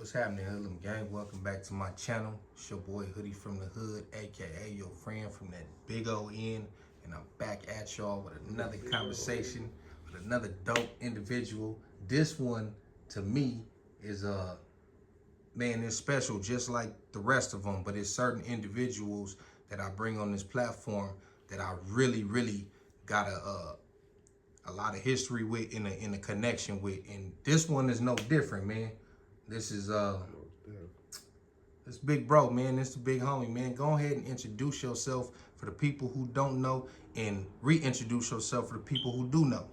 What's happening, Hoodlum Gang? Welcome back to my channel. It's your boy Hoodie from the Hood, aka your friend from that big old end. And I'm back at y'all with another conversation with another dope individual. This one, to me, is man, it's special just like the rest of them, but it's certain individuals that I bring on this platform that I really got a lot of history with, in a connection with, and this one is no different, man. This is this big bro, man. This the big homie, man. Go ahead and introduce yourself for the people who don't know, and reintroduce yourself for the people who do know.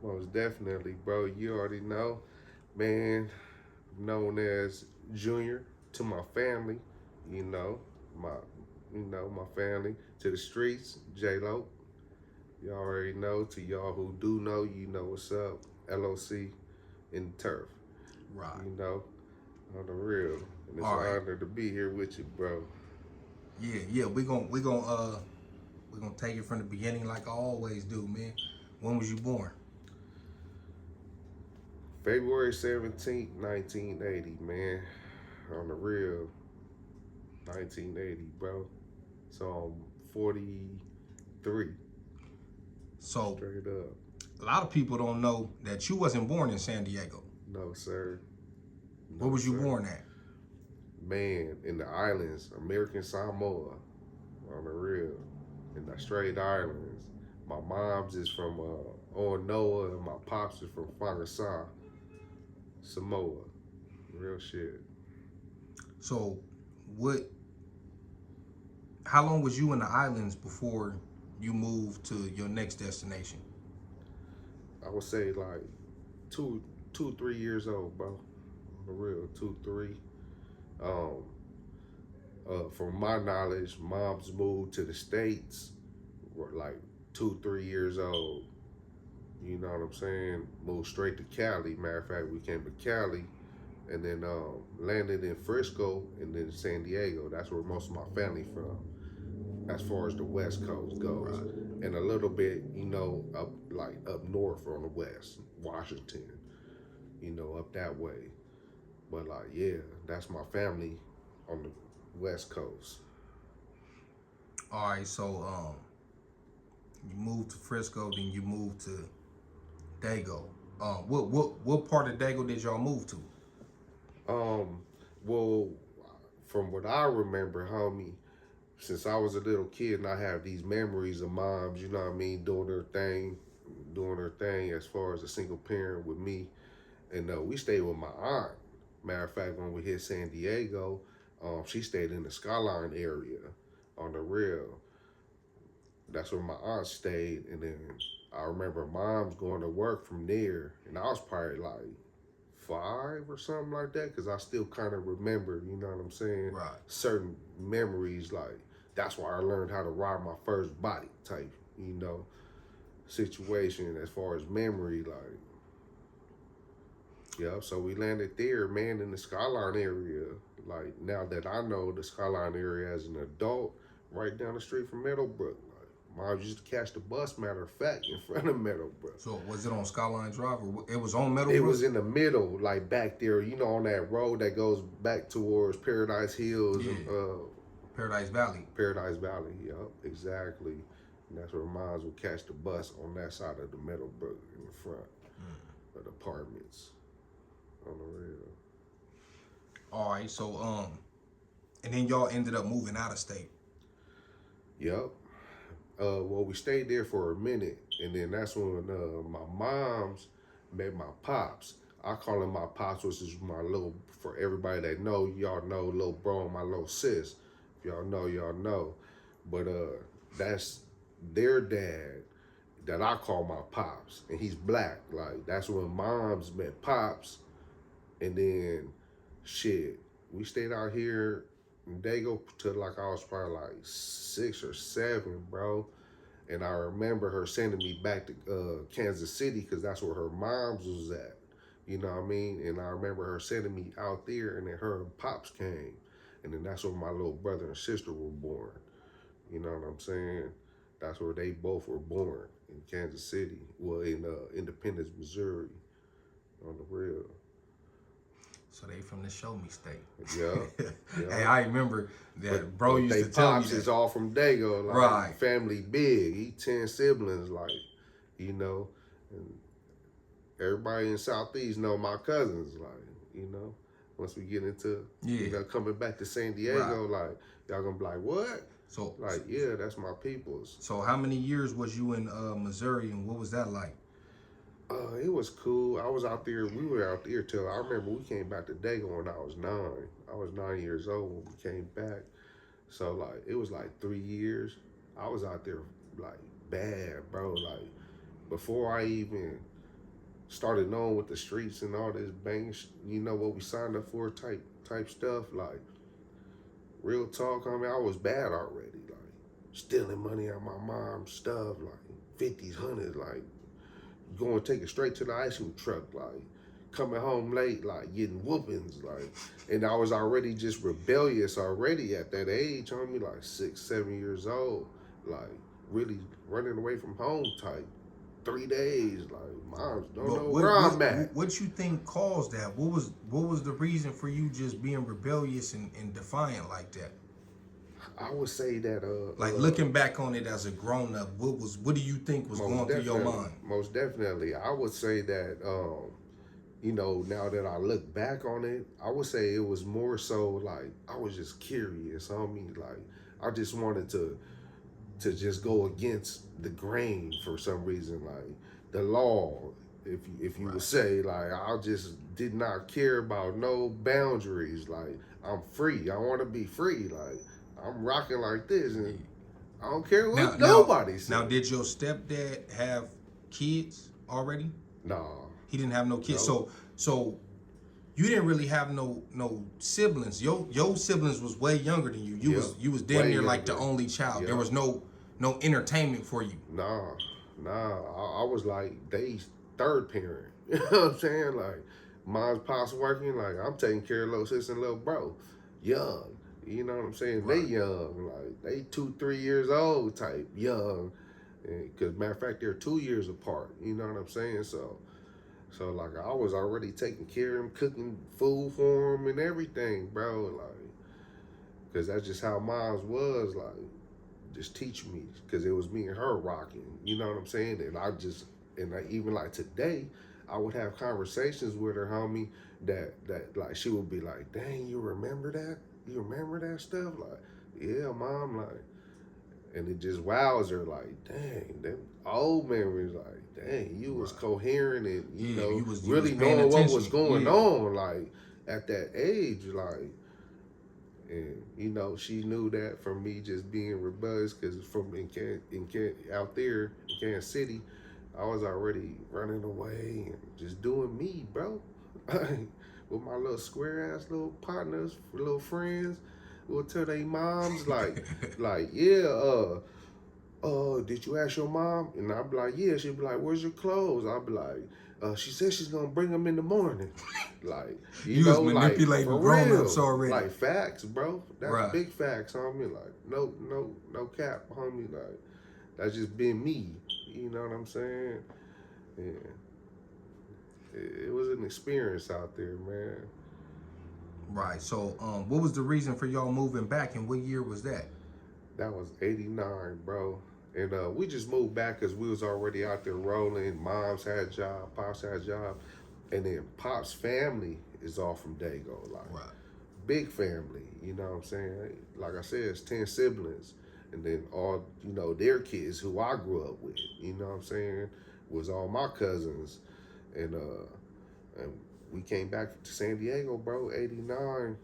Most definitely, bro. You already know, man. Known as Junior to my family, you know, my, my family to the streets, J Lo. You already know. To y'all who do know, you know what's up. LOC in the turf, Right. you know, on the real. And it's All an right. honor to be here with you, bro. Yeah. We're gonna take it from the beginning like I always do, man. When was you born? February 17th, 1980, man. On the real, 1980, bro. So I'm 43. So Straight up. a lot of people don't know that you wasn't born in San Diego. No, sir. Where was you sir. born at? Man, in the islands, American Samoa, on the real, in the straight islands. My mom's is from Noah, and my pops is from Fangasa, Samoa. Real shit. So what? How long was you in the islands before you moved to your next destination? I would say like two, 3 years old, bro. On the real, 2, 3. Um, from my knowledge, moms moved to the States were like 2, 3 years old. You know what I'm saying? Moved straight to Cali. Matter of fact, we came to Cali and then landed in Frisco and then San Diego. That's where most of my family from, as far as the West Coast goes. Right. And a little bit, up north on the west, Washington, up that way. But yeah, that's my family on the West Coast. All right. So you moved to Frisco, then you moved to Dago. What part of Dago did y'all move to? Um, well, from what I remember, homie, since I was a little kid and I have these memories of moms, you know what I mean, doing her thing as far as a single parent with me. And we stayed with my aunt. Matter of fact, when we hit San Diego, she stayed in the Skyline area on the real. That's where my aunt stayed. And then I remember mom's going to work from there. And I was probably like 5 or something like that, because I still kind of remember, you know what I'm saying? Right. Certain memories, like that's why I learned how to ride my first bike type, situation as far as memory, like. Yeah, so we landed there, man, in the Skyline area. Like, now that I know the Skyline area as an adult, right down the street from Meadowbrook. Like, mom used to catch the bus, matter of fact, in front of Meadowbrook. So was it on Skyline Drive, or it was on Meadowbrook? It was in the middle, like back there, on that road that goes back towards Paradise Hills. Yeah. And, Paradise Valley. Paradise Valley, yep, exactly. And that's where moms would catch the bus on that side of the Meadowbrook in the front of the apartments. On the real. All right, so and then y'all ended up moving out of state. Yep. Well, we stayed there for a minute, and then that's when my mom's met my pops. I call him my pops, which is my little, for everybody that know, y'all know, little bro and my little sis. If y'all know, y'all know. But that's their dad that I call my pops, and he's black. Like, that's when moms met pops. And then, shit, we stayed out here in Dago till like I was probably like 6 or 7, bro. And I remember her sending me back to Kansas City, because that's where her mom's was at. You know what I mean? And I remember her sending me out there, and then her and Pops came. And then that's where my little brother and sister were born. You know what I'm saying? That's where they both were born, in Kansas City. Well, in Independence, Missouri, on the real. So they from the Show Me State. Yeah. Hey, I remember that bro used they to tell me pops that. is all from Dago, like Right. family big. He 10 siblings, like, you know, and everybody in Southeast know my cousins, like, you know. Once we get into, you know, coming back to San Diego, like, y'all gonna be like, what? So, like, yeah, that's my peoples. So how many years was you in Missouri, and what was that like? It was cool. I was out there. We were out there till I remember we came back to Dago when I was 9. I was 9 years old when we came back. So like it was like 3 years. I was out there like bad, bro. Like before I even started knowing what the streets and all this bang, you know what we signed up for type stuff. Like real talk, I mean, I was bad already. Like stealing money out of my mom's stuff, like 50s, 100s, like going take it straight to the ice cream truck, like coming home late, like getting whoopings, like, and I was already just rebellious already at that age, on me like 6, 7 years old, like really running away from home type. 3 days, like moms don't know where I'm at. What you think caused that? What was the reason for you just being rebellious and defiant like that? I would say that like looking back on it as a grown up, what do you think was going through your mind? Most definitely, I would say that you know, now that I look back on it, I would say it was more so like I was just curious. I mean, like I just wanted to just go against the grain for some reason, like the law, if you would say, like I just did not care about no boundaries. Like I'm free. I want to be free. Like I'm rocking like this, and I don't care what nobody says. Now, did your stepdad have kids already? Nah, he didn't have no kids. No. So you didn't really have no siblings. Your siblings was way younger than you. You was damn near like the only child. There was no entertainment for you. Nah. I was like they third parent. You know what I'm saying? Like mom's pops working, like I'm taking care of little sister and little bro. Young. You know what I'm saying? Right. They young, like they 2, 3 years old type, young. Because matter of fact, they're 2 years apart. You know what I'm saying? So like I was already taking care of them, cooking food for them and everything, bro. Like, because that's just how mom's was. Like, just teach me, because it was me and her rocking. You know what I'm saying? And even like today, I would have conversations with her, homie, that like she would be like, "Dang, you remember that? You remember that stuff?" Like, yeah, mom, like, and it just wows her, like, dang, them old memories, like, dang, you was coherent and you know, you really knowing what was going on, like at that age, like. And you know, she knew that from me just being rebellious, because from out there in Kansas City, I was already running away and just doing me, bro. With my little square ass little partners, little friends, will tell their moms like, yeah, did you ask your mom? And I'd be like, yeah. She'd be like, where's your clothes? I'd be like, she said she's gonna bring them in the morning. Like, you know, was manipulating like, grown-ups already. Like facts, bro. That's big facts, homie. Like, no cap, homie. Like, that's just been me. You know what I'm saying? Yeah. It was an experience out there, man. Right. So, what was the reason for y'all moving back, and what year was that? That was 89, bro. And we just moved back because we was already out there rolling. Moms had a job, Pops had a job. And then Pop's family is all from Dago. Like, big family, you know what I'm saying? Like I said, it's 10 siblings. And then all, you know, their kids who I grew up with, you know what I'm saying, was all my cousins. And we came back to San Diego, bro, 89.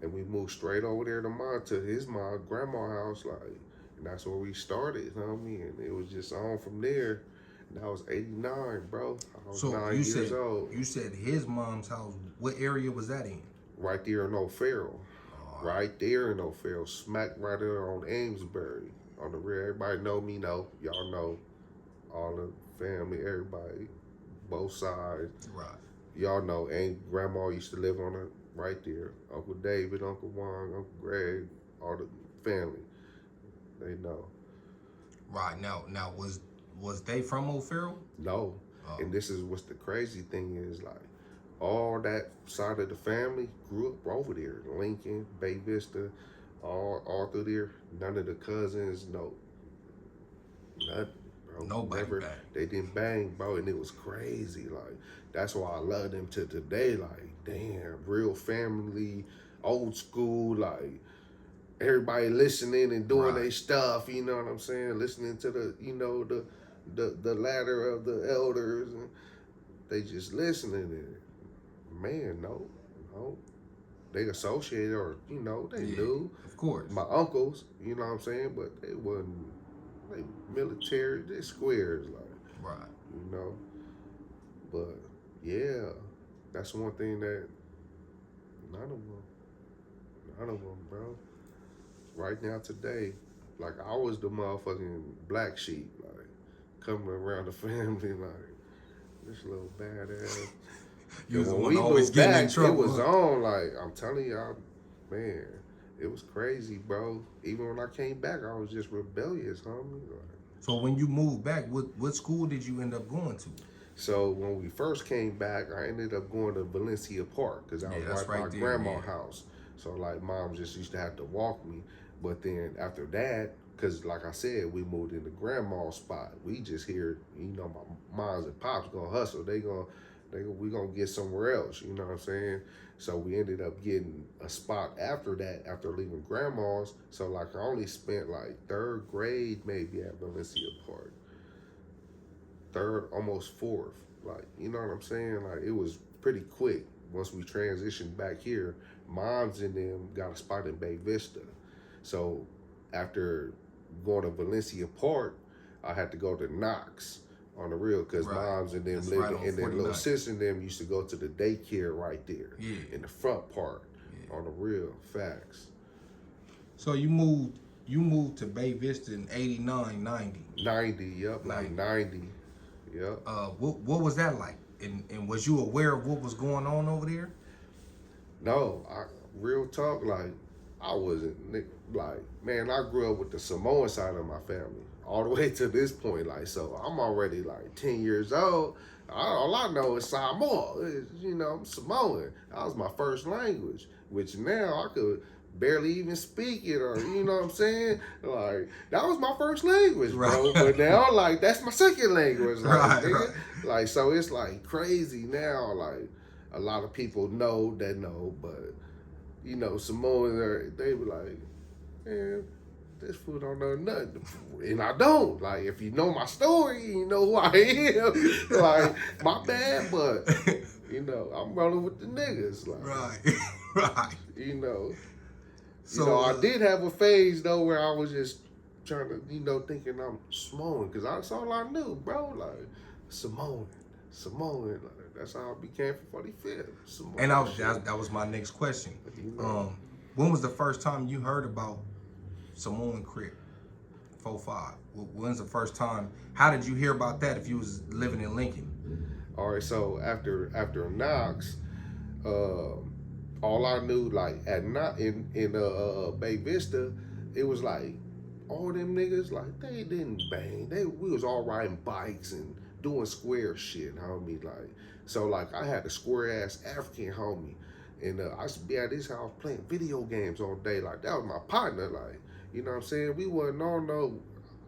And we moved straight over there to his grandma's house, like, and that's where we started, you know what I mean? And it was just on from there. And I was 89, bro. I was 9 years old. You said his mom's house. What area was that in? Right there in O'Farrell. Right there in O'Farrell. Smack right there on Amesbury. On the rear. Everybody know me, know. Y'all know. All the family, everybody. Both sides. Right. Y'all know. Grandma used to live on it. Right there. Uncle David, Uncle Juan, Uncle Greg, all the family. They know. Right. Now was they from O'Farrell? No. And this is what's the crazy thing is, like, all that side of the family grew up over there. Lincoln, Bay Vista, all through there. None of the cousins, no, nothing, bro. Nobody Never. back. They didn't bang, bro, and it was crazy. Like that's why I love them to today. Like damn, real family, old school. Like everybody listening and doing Right. their stuff. You know what I'm saying? Listening to the the ladder of the elders, and they just listening. And man, no, they associated or they Yeah. knew Of course. my uncles. You know what I'm saying? But they wasn't like military. They squares, like Right. you know. But yeah, that's one thing that none of them, bro. Right now today, like I was the motherfucking black sheep, like coming around the family, like this little badass. You was the When one we always moved getting back, in trouble. it was Huh? on. Like I'm telling y'all, man, it was crazy, bro. Even when I came back, I was just rebellious, homie. Like, So when you moved back, what school did you end up going to? so when we first came back, I ended up going to Valencia Park because I Yeah, was that's right by right there. grandma's Yeah. house. So like, mom just used to have to walk me. But then after that, because like I said, we moved into grandma's spot. We just hear, my moms and pops gonna hustle. We gonna get somewhere else. You know what I'm saying? So we ended up getting a spot after that, after leaving grandma's. So like I only spent like third grade maybe at Valencia Park, third, almost fourth. Like, you know what I'm saying? Like, it was pretty quick once we transitioned back here. Moms and them got a spot in Bay Vista. So after going to Valencia Park, I had to go to Knox on the real because Right. moms and them That's lived right on and then little 49. sis and them used to go to the daycare right there Yeah. in the front part Yeah. on the real facts. So you moved to Bay Vista in 89, 90. 90, yep, like 90, yep. What was that like? And was you aware of what was going on over there? No, real talk, like I wasn't like, man, I grew up with the Samoan side of my family all the way to this point. Like, so I'm already like 10 years old. All I know is Samoa. I'm Samoan. That was my first language, which now I could barely even speak it, or you know what I'm saying? Like that was my first language, bro. Right. But now, like that's my second language, like Right, nigga. right. Like so, it's like crazy now. Like a lot of people know, but Samoans they were like, man, this fool don't know nothing. And I don't. Like, if you know my story, you know who I am. Like, my bad, but, I'm rolling with the niggas. Like, Right. Right. So, I did have a phase, though, where I was just trying to, thinking I'm Samoan. Because that's all I knew, bro. Like, Samoan. Like, that's how I became from 45th. Samoan And shit. that was my next question. You know. When was the first time you heard about Samoan Crip 4-5? When's the first time? How did you hear about that if you was living in Lincoln? All right, so after Knox, all I knew like in Bay Vista, it was like all them niggas like they didn't bang. We was all riding bikes and doing square shit, homie. Like so, like I had a square ass African homie, and I used to be at his house playing video games all day. Like that was my partner. Like you know what I'm saying? We wasn't on no.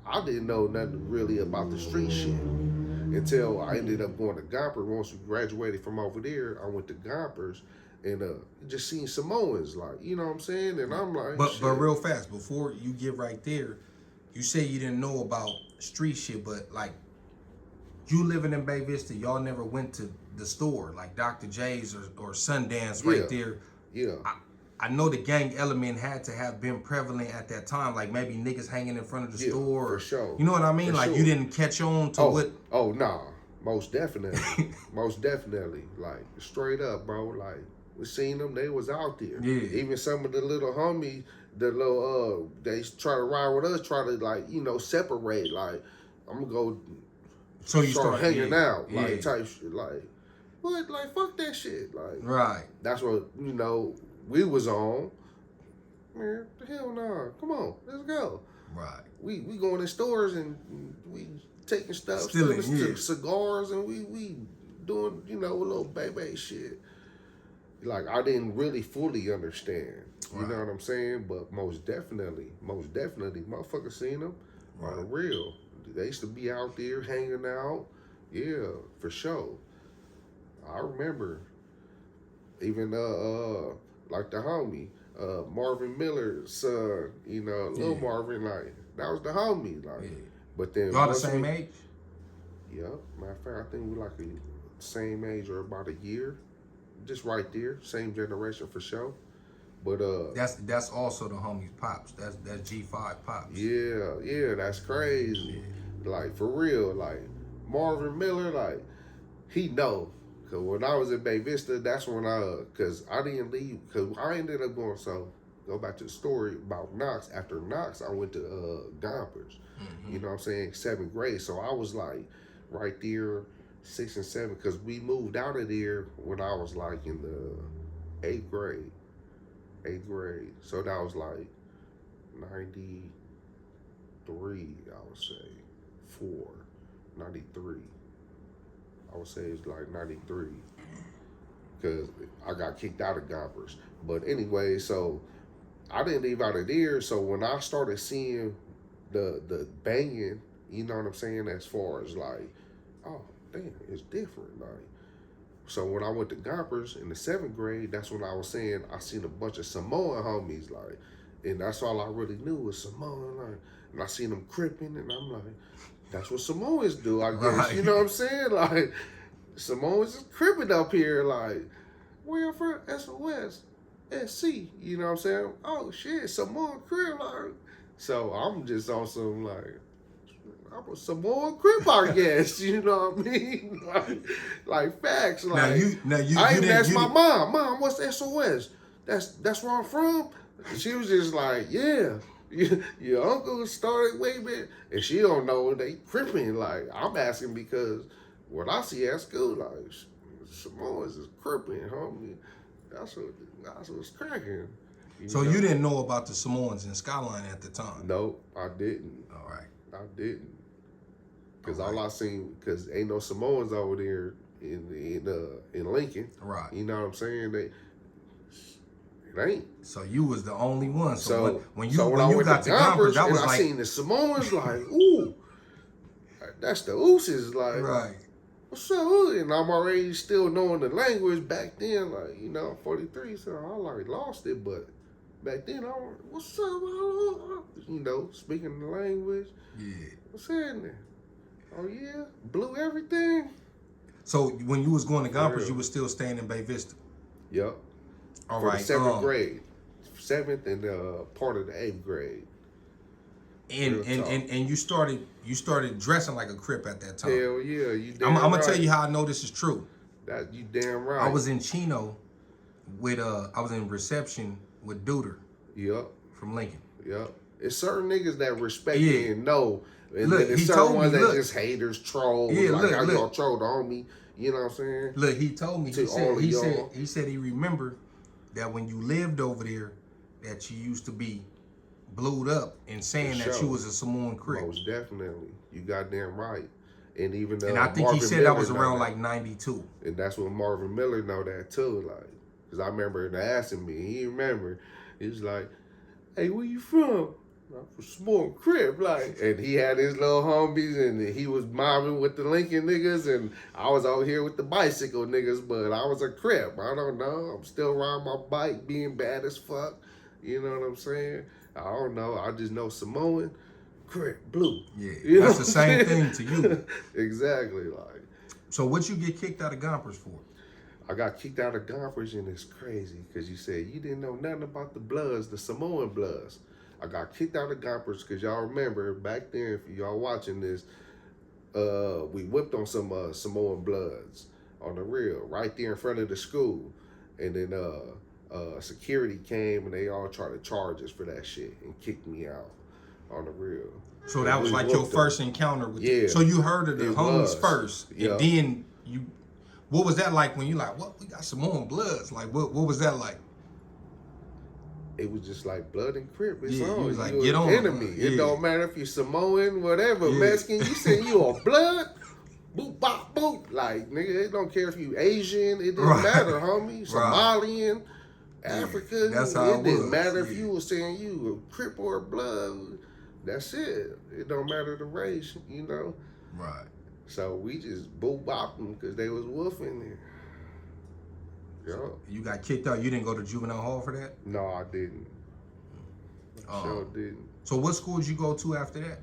I didn't know nothing really about the street shit until I ended up going to Gompers. Once we graduated from over there, I went to Gompers and just seen Samoans, like, you know what I'm saying? And I'm like, But real fast, before you get right there, you say you didn't know about street shit, but like you living in Bay Vista, y'all never went to the store like Dr. J's or Sundance right there. Yeah. I know the gang element had to have been prevalent at that time, like maybe niggas hanging in front of the store. For sure. You know what I mean? For like sure. you didn't catch on to what. Oh, nah. Most definitely. Most definitely. Like, straight up, bro. Like, we seen them, they was out there. Yeah. Even some of the little homies, they try to ride with us, try to, like, separate. Like, I'm gonna go So you start hanging out. Like, yeah. type shit. Like, what? Like, fuck that shit. Like, Right. that's what, we was on. Man, the hell nah. Come on, let's go. Right. We going in stores and we taking stuff, Stealing, yeah. cigars, and we doing, you know, a little baby shit. Like, I didn't really fully understand. You know what I'm saying? But most definitely, motherfuckers seen them on the real. They used to be out there hanging out. Yeah, for sure. I remember even like the homie, Marvin Miller's son, you know, little Marvin, like that was the homie. Like but then y'all the same age? Yeah. Matter of fact, I think we like the same age or about a year. Just right there. Same generation for sure. But that's also the homie's pops. That's G5 pops. Yeah, that's crazy. Like for real, like Marvin Miller, like he know. Cause when I was in Bay Vista, that's when cause I didn't leave, cause I ended up going, so go back to the story about Knox. After Knox, I went to Gompers. You know what I'm saying? 7th grade. So I was like right there, 6 and 7, cause we moved out of there when I was like in the 8th grade. 8th grade. So that was like 93, I would say. 93. I would say it's like 93. Because I got kicked out of Gompers. But anyway, so I didn't leave out of there. So when I started seeing the banging, you know what I'm saying, as far as like, oh, damn, it's different. Like, so when I went to Gompers in the 7th grade, that's when I was saying I seen a bunch of Samoan homies, like, and that's all I really knew was Samoan, like, and I seen them cripping, and I'm like, that's what Samoans do, I guess. Right. You know what I'm saying? Like, Samoans is cripping up here, like, where you from? SOS, SC, you know what I'm saying? Oh shit, Samoan crip, like, so I'm just on some like, I'm a Samoan crip, I guess. You know what I mean? Like facts. Like now you I even asked my mom, what's SOS? That's where I'm from. She was just like, yeah. Your uncle started waving, and she don't know they cripping. Like I'm asking because what I see at school, like Samoans is cripping, homie. That's what's cracking. You didn't know about the Samoans in Skyline at the time? No, I didn't. All right. I didn't. Because all I seen, because ain't no Samoans over there in Lincoln. Right. You know what I'm saying? It ain't. So you was the only one. So when you got to Gompers, that was I seen the Samoans like, ooh, that's the ooses, like, right. What's up? And I'm already still knowing the language back then, like, you know, I'm 43, so I already lost it, but back then, I was, what's up? You know, speaking the language. Yeah. What's happening? Oh, yeah? Blew everything? So when you was going to Gompers, you was still staying in Bay Vista? Yep. All For right. the 7th grade. 7th and part of the 8th grade. And you started dressing like a Crip at that time. Hell yeah, you damn I'm gonna tell you how I know this is true. That you damn right. I was in Chino with I was in reception with Duder. Yep. From Lincoln. Yep. It's certain niggas that respect you and know. And look, then there's certain ones that just haters, trolls, like how y'all troll the homie. You know what I'm saying? Look, he told me, he said he remembered that when you lived over there, that you used to be blued up and saying that you was a Samoan Crip. Most definitely. You goddamn right. And even and I think Marvin he said Miller that was around like 92. And that's when Marvin Miller know that too, like, because I remember him asking me, he remember, he was like, hey, where you from? I'm from Samoan Crip, like, and he had his little homies, and he was mobbing with the Lincoln niggas, and I was out here with the bicycle niggas, but I was a Crip. I don't know. I'm still riding my bike, being bad as fuck. You know what I'm saying? I don't know. I just know Samoan, Crip, blue. Yeah, you that's the same thing to you. Exactly, like. So what you get kicked out of Gompers for? I got kicked out of Gompers, and it's crazy because you said you didn't know nothing about the Bloods, the Samoan Bloods. I got kicked out of Gompers because y'all remember back then, if y'all watching this, we whipped on some Samoan Bloods on the real right there in front of the school, and then security came and they all tried to charge us for that shit and kicked me out on the real. So that was like your first encounter with them. So you heard of the homies first, and then you. What was that like when you like, what, we got Samoan Bloods? Like, what was that like? It was just like blood and Crip. It's on. You was like, get on. Enemy. It don't matter if you're Samoan, whatever, Mexican. You say you a blood? boop, bop, boop. Like, nigga, it don't care if you Asian. It didn't Right. matter, homie. Right. Somalian, Yeah. African. That's how It it didn't was. matter if Yeah. you was saying you a Crip or a Blood. That's it. It don't matter the race, you know. Right. So we just boop bopped them because they was woofing it. Yo. You got kicked out. You didn't go to juvenile hall for that? No, I didn't. Sure didn't. So what school did you go to after that?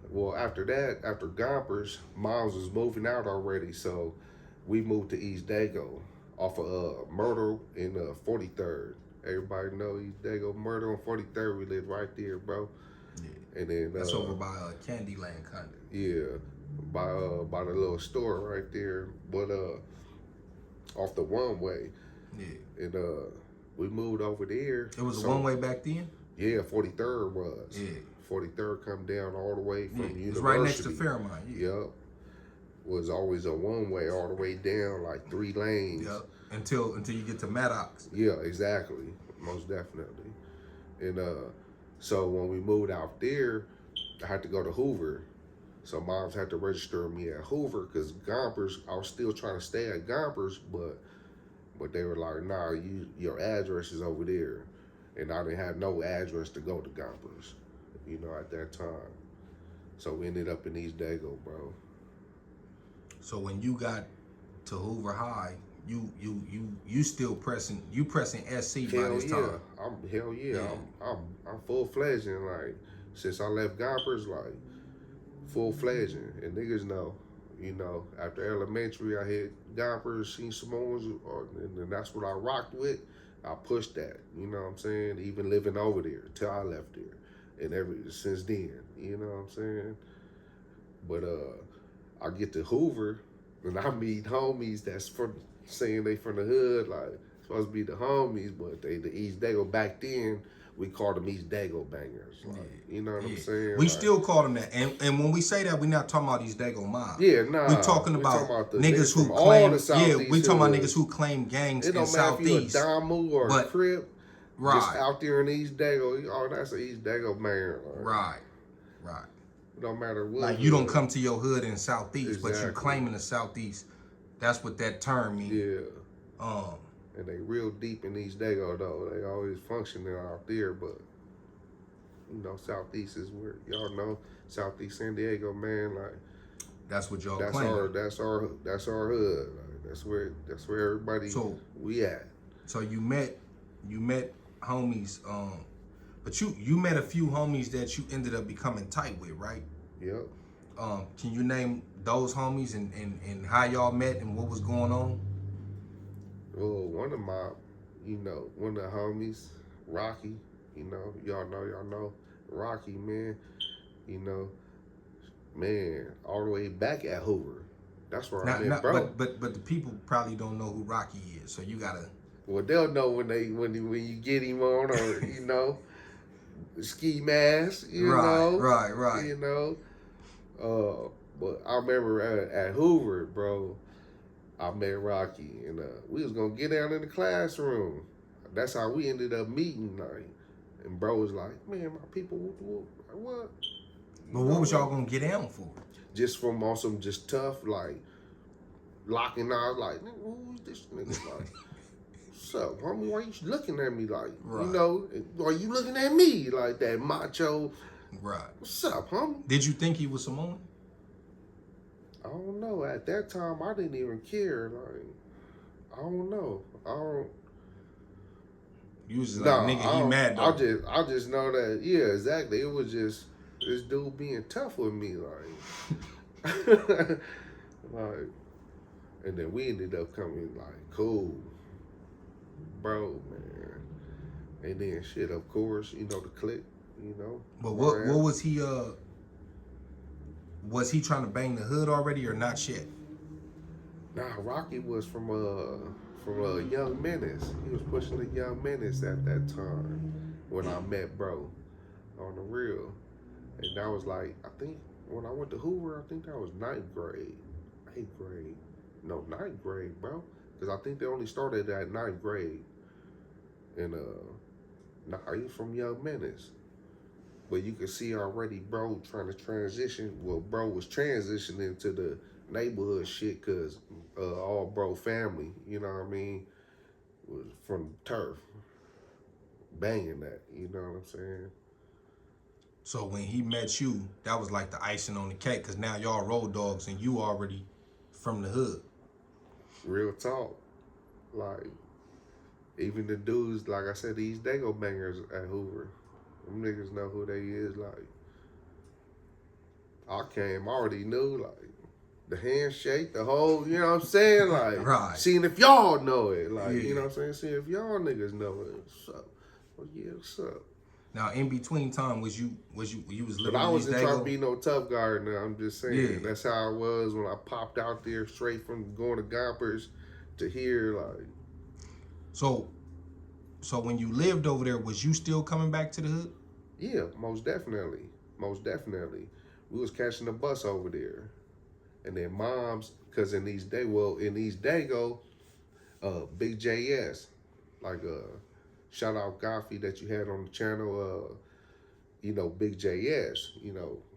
Well, after that, after Gompers, Moms was moving out already, so we moved to East Dago off of Myrtle in 43rd. Everybody know East Dago, Myrtle on 43rd. We live right there, bro. Yeah. And then That's over by Candyland, kind of. yeah, by the little store right there, but off the one way. Yeah. And we moved over there. It was a one way back then? Yeah, 43rd was. Yeah. 43rd come down all the way from University. It's right next to Fairmont. Yeah. Yep. Was always a one way all the way down, like 3 lanes. Yep. Until you get to Maddox. Yeah, exactly. Most definitely. And so when we moved out there, I had to go to Hoover. So Moms had to register me at Hoover because Gompers, I was still trying to stay at Gompers, but they were like, nah, your address is over there. And I didn't have no address to go to Gompers, you know, at that time. So we ended up in East Dago, bro. So when you got to Hoover High, you still pressing SC by this time. Hell yeah. I'm full fledged and like since I left Gompers, like full fledged and niggas know. You know, after elementary I hit Gompers, seen Samoans, and that's what I rocked with. I pushed that, you know what I'm saying? Even living over there till I left there. And since then, you know what I'm saying? But I get to Hoover and I meet homies that's saying they from the hood, like supposed to be the homies, but they the East Dago back then. We called them East Dago bangers. Like, you know what I'm saying? We like, still call them that. And when we say that, we're not talking about East Dago mob. Yeah, nah. We talking about the niggas who from claim. all the Southeast Yeah, we talking about hood. niggas who claim gangs It in don't matter Southeast. if you a Damu or a Crip. Right. Just out there in East Dago. Oh, that's an East Dago man. Like, Right. It don't matter what. Like you don't come to your hood in Southeast, but you Exactly. claim in the Southeast. That's what that term means. Yeah. And they real deep in East Dago though. They always functioning out there, but you know, Southeast is where y'all know Southeast San Diego, man. Like that's what y'all that's claim. That's our hood. Like, that's where everybody we at. So you met homies, but you met a few homies that you ended up becoming tight with, right? Yep. Can you name those homies and how y'all met and what was going on? Well, one of the homies, Rocky, you know, y'all know Rocky, man, you know, man, all the way back at Hoover. That's where I met, bro. But the people probably don't know who Rocky is, so you gotta. Well, they'll know when you get him on, or you know, ski mask, you know, right, you know. But I remember at Hoover, bro, I met Rocky, and we was gonna get down in the classroom. That's how we ended up meeting, like. And bro was like, man, my people, what? But what was y'all gonna get down for? Just from on some just tough, like, locking eyes, like, nigga, who is this nigga? Like, what's up, homie? Why you looking at me like, you know, are you looking at me like that macho? Right. What's up, homie? Did you think he was Samoan? I don't know. At that time, I didn't even care. Like, I don't know. You was just like, nigga, he mad though. I just know that, yeah, exactly. It was just this dude being tough with me, like, like, and then we ended up coming like cool, bro, man. And then shit, of course, you know, the clique, you know. But what was he? Was he trying to bang the hood already or not yet? Nah, Rocky was from Young Menace. He was pushing the Young Menace at that time when I met bro, on the real. And that was like, I think when I went to Hoover, I think that was 8th grade. No, 9th grade, bro. Because I think they only started at 9th grade. And nah, he was from Young Menace. But you can see already, bro, trying to transition. Well, bro was transitioning to the neighborhood shit because all bro family, you know what I mean, was from turf, banging that. You know what I'm saying? So when he met you, that was like the icing on the cake, because now y'all road dogs and you already from the hood. Real talk. Like, even the dudes, like I said, these Dago bangers at Hoover, them niggas know who they is. Like, I already knew, like, the handshake, the whole, you know what I'm saying? Like, Right. seeing if y'all know it. Like, you know Yeah. what I'm saying? Seeing if y'all niggas know it. What's up? Well, yeah, what's up? Now in between time you was But living I in East wasn't trying to Dago? be no tough guy now. I'm just saying. Yeah. That's how I was when I popped out there straight from going to Gompers to here. Like, So so when you lived over there, was you still coming back to the hood? yeah, most definitely. Most definitely. We was catching the bus over there. And then moms, because in these Dago, Big JS, like shout out Goffy that you had on the channel, Big JS,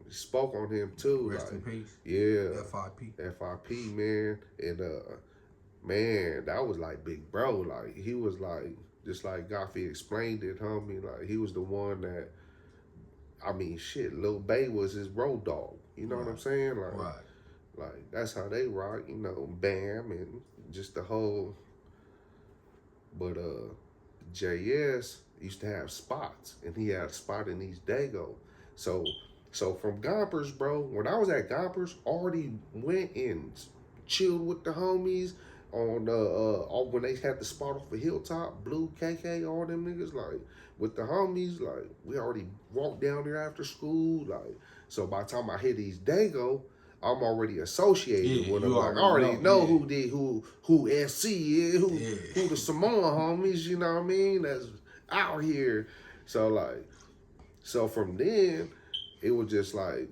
spoke on him too. Rest in Like, peace. yeah, FIP. FIP, man. And man, that was like big bro. Like, he was like, just like Goffy explained it, homie. Like, he was the one that, I mean, shit, Lil Bay was his road dog. You know what I'm Right. saying? Like, Right. that's how they rock, Bam and just the whole. But JS used to have spots, and he had a spot in East Dago. So from Gompers, bro, when I was at Gompers, already went and chilled with the homies on when they had the spot off the hilltop, Blue KK, all them niggas, like, with the homies, like, we already walked down there after school, like, so by the time I hit East Dago, I'm already associated Yeah, with them. you Like, I already already know. know Yeah. who SC is, Yeah. who the Samoan homies, you know what I mean? That's out here. So like, so from then, it was just like,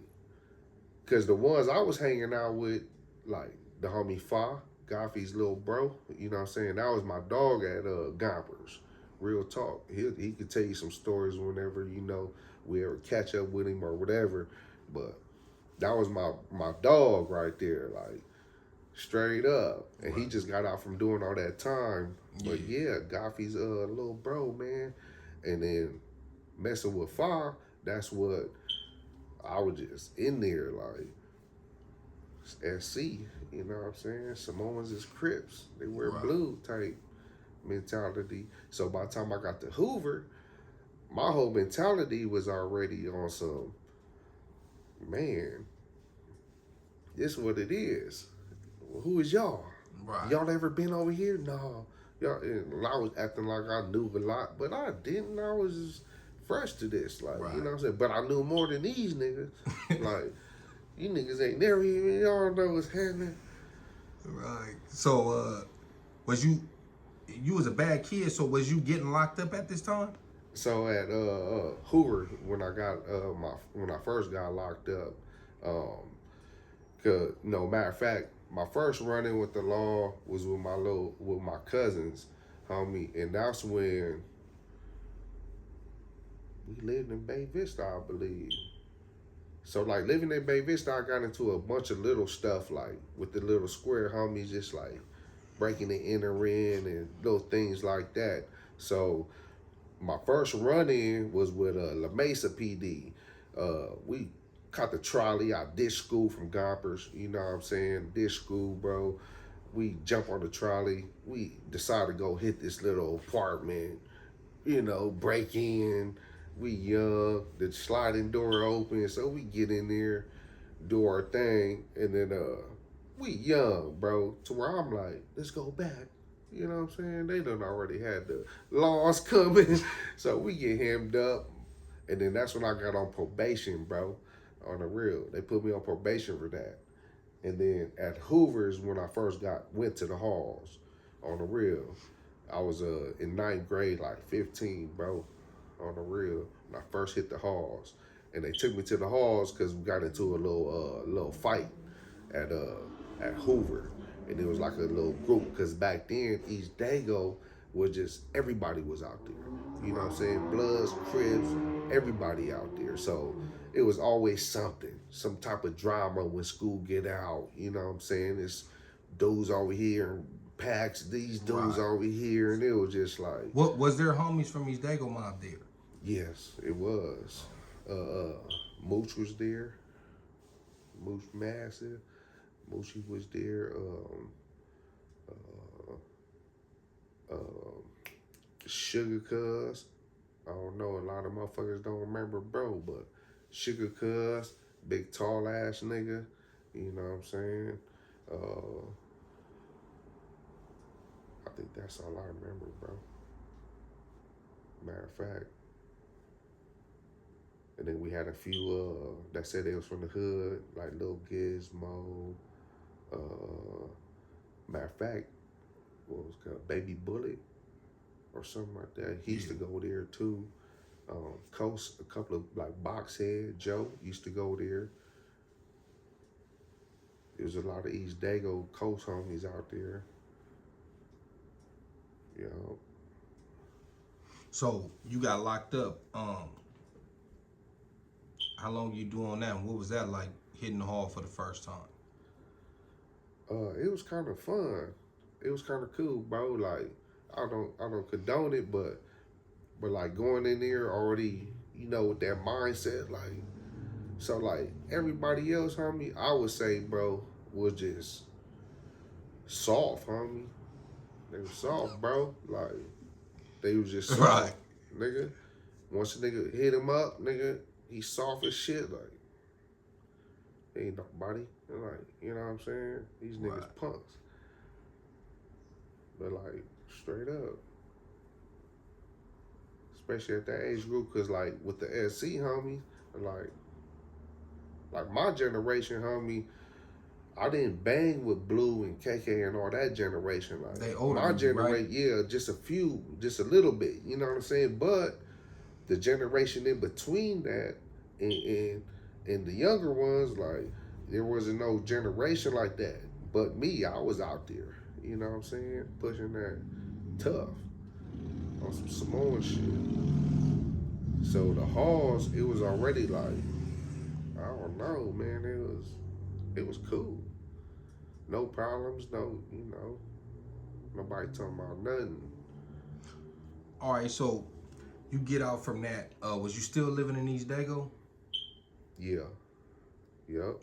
cause the ones I was hanging out with, like the homie Fa, Goffy's little bro, you know what I'm saying? That was my dog at Gompers. Real talk. He could tell you some stories whenever, we ever catch up with him or whatever. But that was my dog right there, like, straight up. And he Right. just got out from doing all that time. Yeah. But yeah, Goffy's little bro, man. And then messing with Fa, that's what I was just in there, like, SC, you know what I'm saying? Samoans is Crips. They wear Right. blue type mentality. So by the time I got to Hoover, my whole mentality was already on some, man, this is what it is. Well, who is y'all? Right. Y'all ever been over here? No. Y'all, and I was acting like I knew a lot, but I didn't. I was just fresh to this, like, Right. you know what I'm saying? But I knew more than these niggas. Like, you niggas ain't never even, y'all know what's happening. Right. So was you was a bad kid, so was you getting locked up at this time? So at Hoover, when I got when I first got locked up, cause no matter of fact, my first run in with the law was with my cousins, homie, and that's when we lived in Bay Vista, I believe. So like living in Bay Vista, I got into a bunch of little stuff like with the little square homies, just like breaking the inner in and little things like that. So my first run in was with La Mesa PD. We caught the trolley. I ditched school from Gompers. You know what I'm saying? Ditched school, bro. We jump on the trolley. We decide to go hit this little apartment. Break in. We young. The sliding door open, so we get in there, do our thing, and then we young, bro. To where I'm like, let's go back. You know what I'm saying? They done already had the laws coming. So we get hemmed up. And then that's when I got on probation, bro. On the real. They put me on probation for that. And then at Hoover's when I first went to the halls. On the real. I was in ninth grade, like 15, bro. On the real. When I first hit the halls. And they took me to the halls because we got into a little fight at Hoover. And it was like a little group because back then East Dago was just everybody was out there. You know what I'm saying? Bloods, Crips, everybody out there. So it was always something, some type of drama when school get out. You know what I'm saying? It's dudes over here and packs, these dudes Right. over here, and it was just like, What was there homies from East Dago mob there? yes, it was. Mooch was there. Mooch Massive. Moochie was there. Sugar Cuz. I don't know. A lot of motherfuckers don't remember, bro, but Sugar Cuz, big tall ass nigga. You know what I'm saying? I think that's all I remember, bro. Matter of fact. And then we had a few that said they was from the hood, like Lil Gizmo. Matter of fact, what was it called? Baby Bullet or something like that. He used to go there too. Coast, a couple of like Boxhead, Joe used to go there. There was a lot of East Dago Coast homies out there. You know. So you got locked up. How long you do on that? And what was that like hitting the hall for the first time? It was kind of fun. It was kind of cool, bro. Like I don't condone it, but like going in there already, you know, with that mindset, like so like everybody else, homie, I would say, bro, was just soft, homie. They were soft, bro. Like they was just soft, Right. nigga. Once a nigga hit him up, nigga, he soft as shit. Like ain't nobody. Like you know what I'm saying? These niggas Right. punks. But like straight up. Especially at that age group, cause like with the SC homie, like my generation homie, I didn't bang with Blue and KK and all that generation. Like They older my than you, right? generation, yeah, just a few, just a little bit. You know what I'm saying? But the generation in between that and the younger ones, like there wasn't no generation like that. But me, I was out there. You know what I'm saying? Pushing that tough on some Samoan shit. So the halls, it was already like, I don't know, man. It was cool. No problems, no, you know, nobody talking about nothing. All right, so you get out from that. Was you still living in East Dago? Yeah, yep.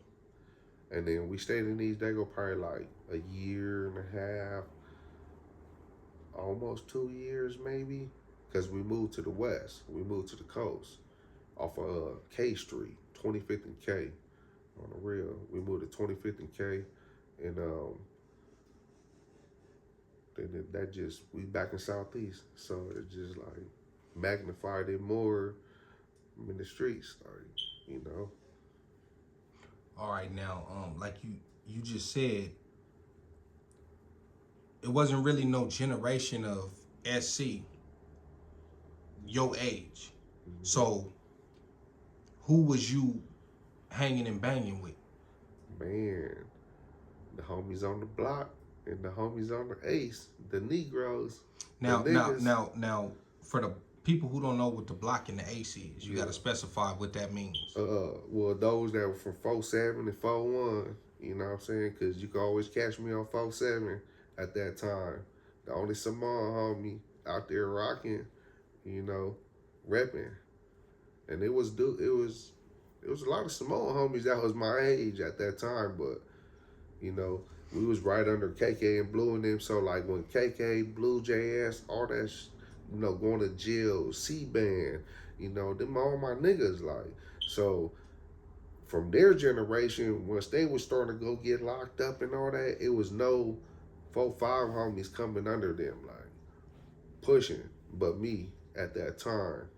And then we stayed in East Dago probably like a year and a half, almost 2 years maybe, because we moved to the west. We moved to the coast off of K Street, 25th and K. On the real, we moved to 25th and K, and then that just we back in Southeast, so it just like magnified it more in the streets, like you know. All right, now, like you just said, it wasn't really no generation of SC your age. Mm-hmm. So who was you hanging and banging with? Man, the homies on the block and the homies on the ace, the Negroes, Now, the now, niggas. now, for the people who don't know what the block and the ace is, you got to specify what that means. Well, those that were from 4-7 and 4-1, you know what I'm saying? Because you could always catch me on 4-7 at that time. The only Samoan homie out there rocking, you know, repping. And it was a lot of Samoan homies that was my age at that time, but you know, we was right under KK and Blue and them. So like when KK, Blue, JS, all that, you know, going to jail, C-Band, you know, them all my niggas. Like so, from their generation, once they was starting to go get locked up and all that, it was no 4-5 homies coming under them, like pushing. But me at that time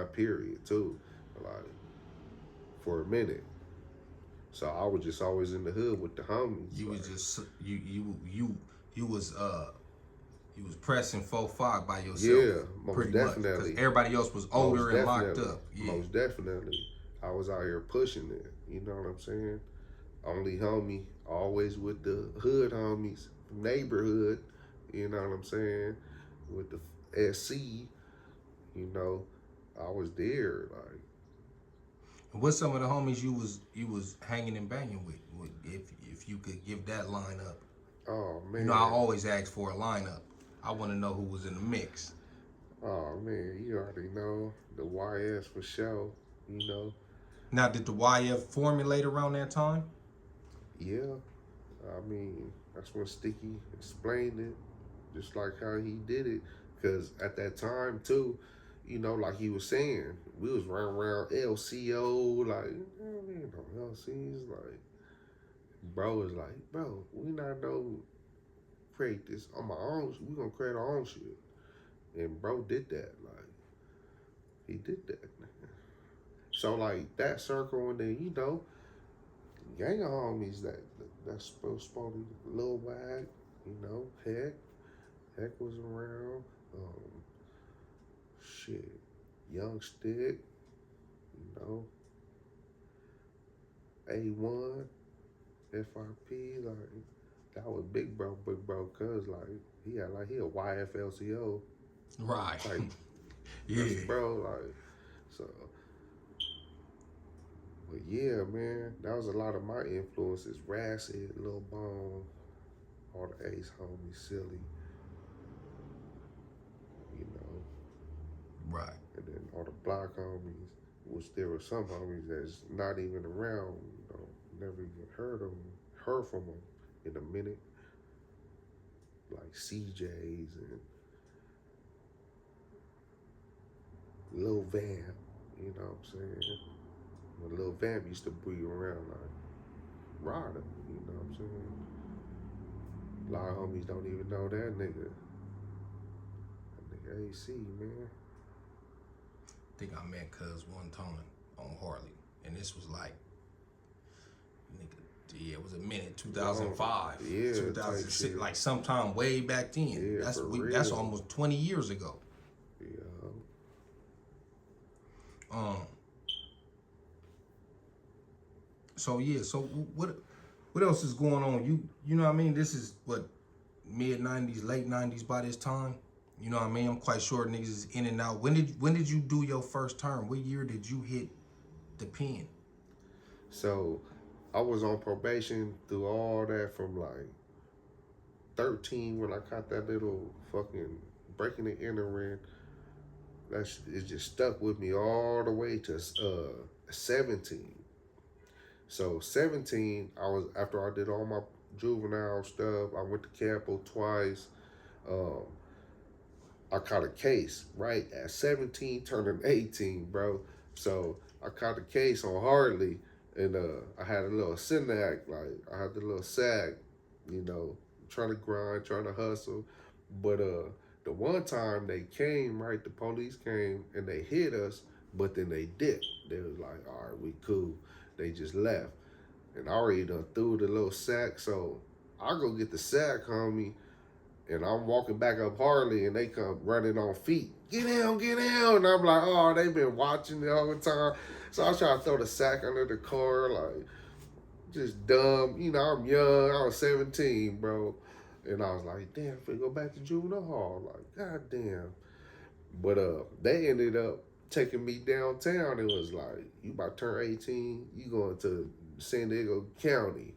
period too, like for a minute. So I was just always in the hood with the homies. You like, was just you was pressing 4-5 by yourself. Yeah, most pretty definitely. much because everybody else was older and locked up. Yeah. Most definitely. I was out here pushing it. You know what I'm saying? Only homie, always with the hood homies, neighborhood. You know what I'm saying? with the SC, you know, I was there. Like, What's some of the homies you was hanging and banging with? If you could give that lineup. oh You know, I man, always ask for a lineup. I want to know who was in the mix. oh man, you already know the YS for sure. You know, Now, did the YF formulate around that time? yeah. I mean, that's when Sticky explained it, just like how he did it. Cause at that time too, you know, like he was saying, we was running around LCO, like, you know, LC's like, bro is like, bro, we not know create this on my own. We gonna create our own shit, and bro did that. Like, he did that. So like that circle, and then you know, gang of homies that's supposed to be Lil Wag, you know, Heck was around. Um, shit, Young Stick, you know, A1, FRP, like that was big bro, cuz like he a YFLCO Right. type. That's Yeah. bro, like so. But yeah, man, that was a lot of my influences. Rancid, Lil Bone, all the Ace homies, Silly, you know, Right. and then all the block homies, which there were some homies that's not even around, you know, never even heard from them in a minute, like CJ's and Lil Vamp, you know what I'm saying? When Lil Vamp used to be around, like, Ryder, you know what I'm saying? A lot of homies don't even know that nigga. That nigga AC, man. I think I met Cuz one time on Harley, and this was like, nigga, yeah, it was a minute, 2005, Yeah, type 2006, shit. like sometime way back then. Yeah, for That's real. almost 20 years ago. Yeah. Um. So yeah. So what else is going on? You know what I mean? This is what, mid 90s, late 90s by this time. You know what I mean? I'm quite sure niggas is in and out. When did you do your first term? What year did you hit the pen? So I was on probation through all that from like 13 when I caught that little fucking breaking and entering. That's it just stuck with me all the way to 17. So 17, I was after I did all my juvenile stuff. I went to Capo twice. Um, I caught a case right at 17, turning 18, bro. So I caught a case on Harley, and I had a little Synac, like I had the little sack, you know, trying to grind, trying to hustle. But the one time they came, right, the police came and they hit us, but then they dipped. They was like, all right, we cool. They just left. And I already done threw the little sack, so I go get the sack, homie, and I'm walking back up Harley, and they come running on feet. Get down, get down. And I'm like, oh, they been watching the whole time. So I was trying to throw the sack under the car, like, just dumb. You know, I'm young. I was 17, bro. And I was like, damn, if we go back to juvenile hall, like, god damn. But they ended up taking me downtown. It was like, you about to turn 18, you going to San Diego County.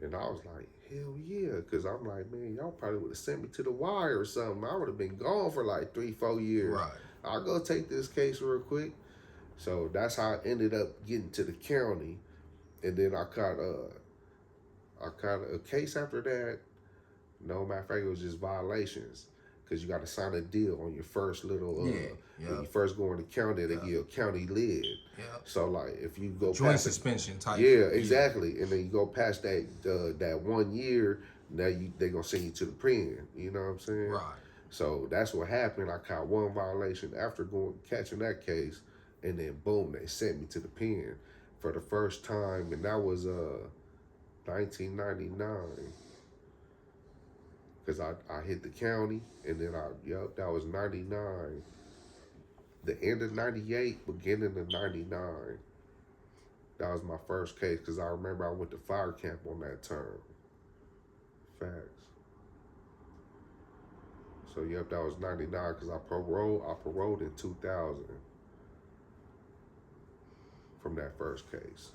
And I was like, hell yeah. Because I'm like, man, y'all probably would have sent me to the wire or something. I would have been gone for like 3-4 years. Right. I'll go take this case real quick. So that's how I ended up getting to the county. And then I caught a case after that. No, matter of fact, it was just violations. Because you got to sign a deal on your first little, when you first go in the county, they give you a county lid. Yeah. So, like, if you go Joint past suspension type. yeah, exactly. And then you go past that 1 year, now they gonna send you to the pen. You know what I'm saying? Right. So that's what happened. I caught one violation after catching that case, and then boom, they sent me to the pen for the first time, and that was 1999. Cause I hit the county, and then that was 99. The end of 98, beginning of 99. That was my first case because I remember I went to fire camp on that term. Facts. So So yep, that was 99 because I paroled in 2000 from that first case.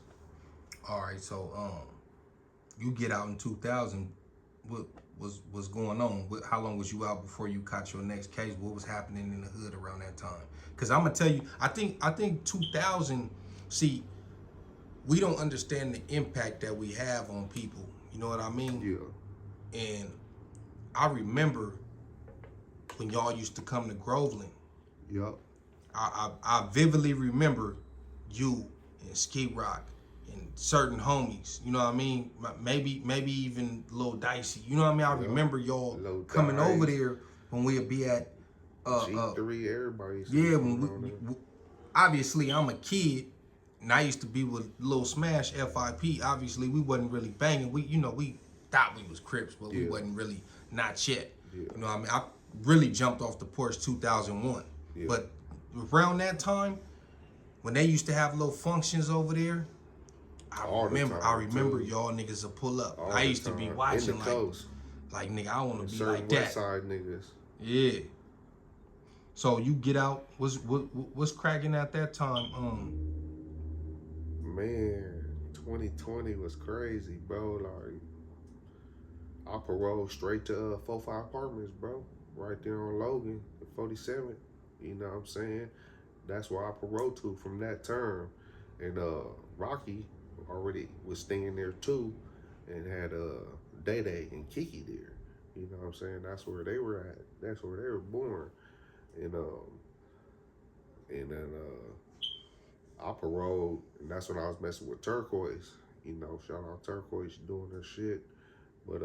All right, so you get out in 2000. What was going on? How long was you out before you caught your next case? What was happening in the hood around that time? Because I'm gonna tell you, I think 2000. See, we don't understand the impact that we have on people. You know what I mean? Yeah. And I remember when y'all used to come to Groveland. Yep. I vividly remember you and Ski Rock and certain homies. You know what I mean? Maybe even Lil Dicey. You know what I mean? I remember y'all coming over there when we'd be at G3. Everybody. Yeah, when we obviously I'm a kid. And I used to be with Lil Smash, FIP. Obviously, we wasn't really banging. We thought we was Crips, but we wasn't really, not yet. Yeah. You know what I mean? I really jumped off the porch 2001. Yeah. But around that time, when they used to have little functions over there, I remember y'all niggas would pull up. I used to be watching like nigga, I want to be like that. West Side niggas. Yeah. So you get out. What's cracking at that time? Man, 2020 was crazy, bro. Like, I paroled straight to 4-5 apartments, bro. Right there on Logan, 47. You know what I'm saying? That's where I paroled to from that term. And Rocky already was staying there too, and had Day Day and Kiki there. You know what I'm saying? That's where they were at. That's where they were born. And then I paroled, and that's when I was messing with Turquoise. You know, shout out Turquoise doing her shit. But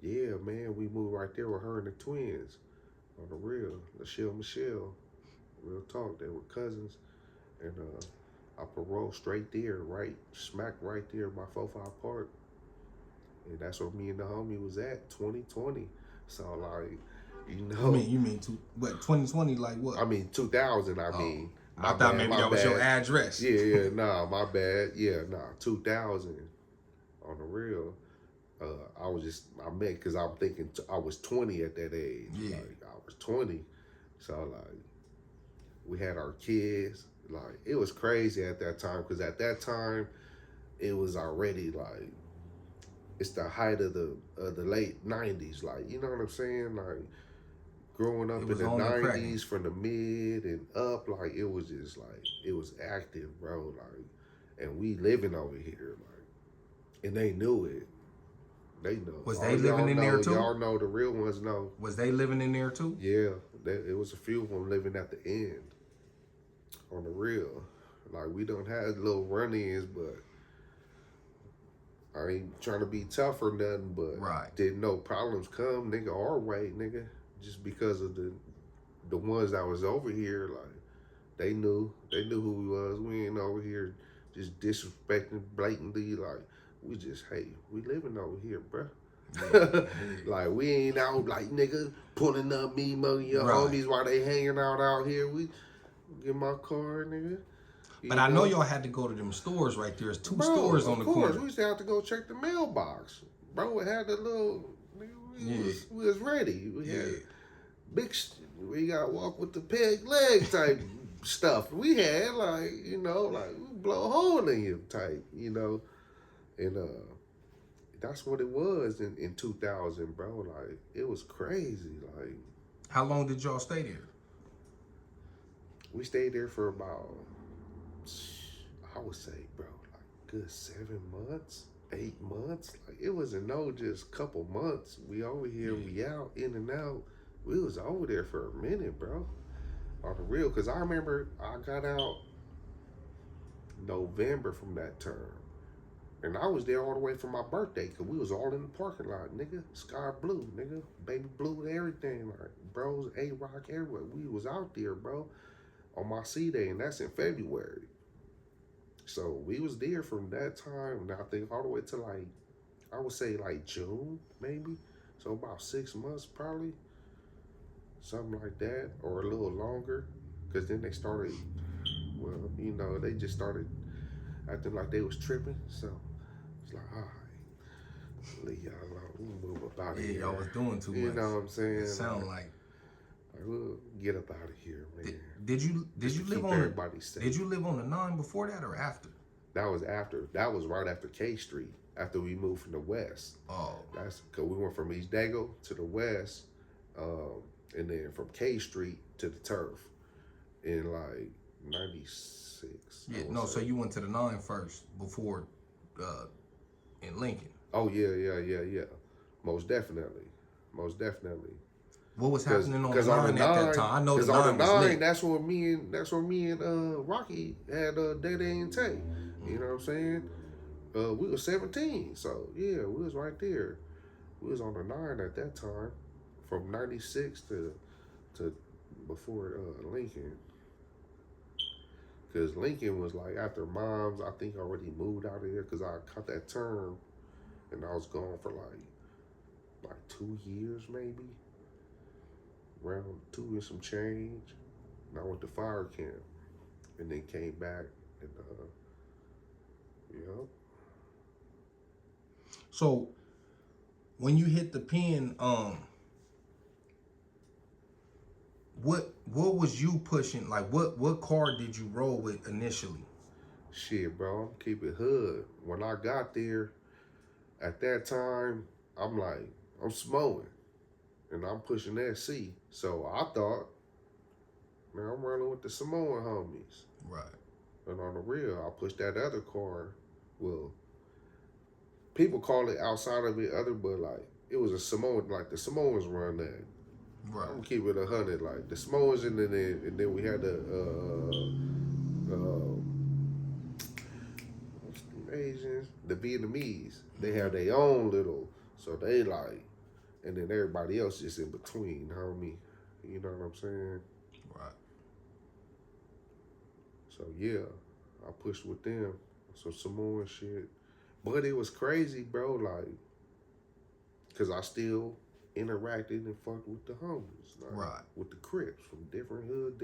yeah, man, we moved right there with her and the twins. On the real, Michelle. Real talk, they were cousins. And I paroled straight there, right smack right there by 4-5 Park. And that's where me and the homie was at, 2020. So like, you know. You mean 2020, like what? I mean 2000, I mean. I thought maybe that was your address. Yeah, nah, my bad. Yeah, nah, 2000 on the real. I meant because I'm thinking I was 20 at that age. Yeah. Like, I was 20. So, like, we had our kids. Like, it was crazy at that time because at that time, it was already, like, it's the height of the late 90s. Like, you know what I'm saying? Like, growing up in the 90s from the mid and up, like, it was just, like, it was active, bro. Like, and we living over here, like, and they knew it. They know. Was they living in there too? Y'all know, the real ones know. Was they living in there too? Yeah, it was a few of them living at the end. On the real. Like, we don't have little run-ins, but I ain't trying to be tough or nothing, but didn't know problems come, nigga, our way, nigga. Just because of the ones that was over here, like, they knew who we was. We ain't over here just disrespecting blatantly, like, we just, hey, we living over here, bro. Yeah. Like, we ain't out, like, nigga, pulling up me, your homies while they hanging out here. We get my car, nigga. But I know y'all had to go to them stores right there. There's two stores on the corner. Of course, we used to have to go check the mailbox. Bro, it had the little, we was ready. We had big, we got to walk with the peg leg type stuff. We had, like, you know, like, we blow a hole in you type, you know. And that's what it was in 2000, bro. Like, it was crazy. Like, how long did y'all stay there? We stayed there for about, I would say, bro, like, good 7 months, 8 months. Like, it wasn't no just couple months. We over here, we out, in and out. We was over there for a minute, bro. On the real, because I remember I got out November from that term. And I was there all the way for my birthday, because we was all in the parking lot, nigga. Sky blue, nigga. Baby blue, everything. Like, bros, A-Rock, everywhere. We was out there, bro, on my C-Day, and that's in February. So we was there from that time, and I think all the way to, like, I would say, like, June, maybe. So about 6 months, probably. Something like that, or a little longer. Because then they started, well, you know, they just started acting like they was tripping, so it's like, all right, leave y'all alone, we move about it. Yeah, y'all was doing too much. You know what I'm saying? It sound like. Get up out of here, man. Did you live keep on everybody safe. Did you live on the 9 before that or after? That was after. That was right after K Street. After we moved from the west. Oh, That's because we went from East Dago to the west, and then from K Street to the turf in like '96. yeah. No, so you went to the 9 first before in Lincoln. Oh yeah. Most definitely. What was happening on the 9 on the at that 9, time? I know the 9 on the was 9, lit. that's where me and Rocky had Day Day and Tay. You know what I'm saying? We was 17, so yeah, we was right there. We was on the 9 at that time, from '96 to before Lincoln. Because Lincoln was like after Mom's, I think already moved out of here because I caught that term, and I was gone for like 2 years maybe, around 2 and some change. And I went to fire camp, and then came back and yeah. So when you hit the pen, what was you pushing? Like what car did you roll with initially? Shit, bro, I'm keep it hood. When I got there, at that time, I'm Samoan, and I'm pushing that C. So I thought, man, I'm running with the Samoan homies. Right. And on the real, I pushed that other car. Well, people call it outside of it other, but like it was a Samoan, like the Samoans run that. Right. I'm gonna keep it 100, like the Samoans, and then we had the Asians, the Vietnamese. They have their own little, so they like, and then everybody else just in between, homie. You know what I'm saying? Right. So yeah, I pushed with them. So Samoan shit. But it was crazy, bro, like, because I still interacted and fucked with the homies. Like, right. With the Crips from different hood,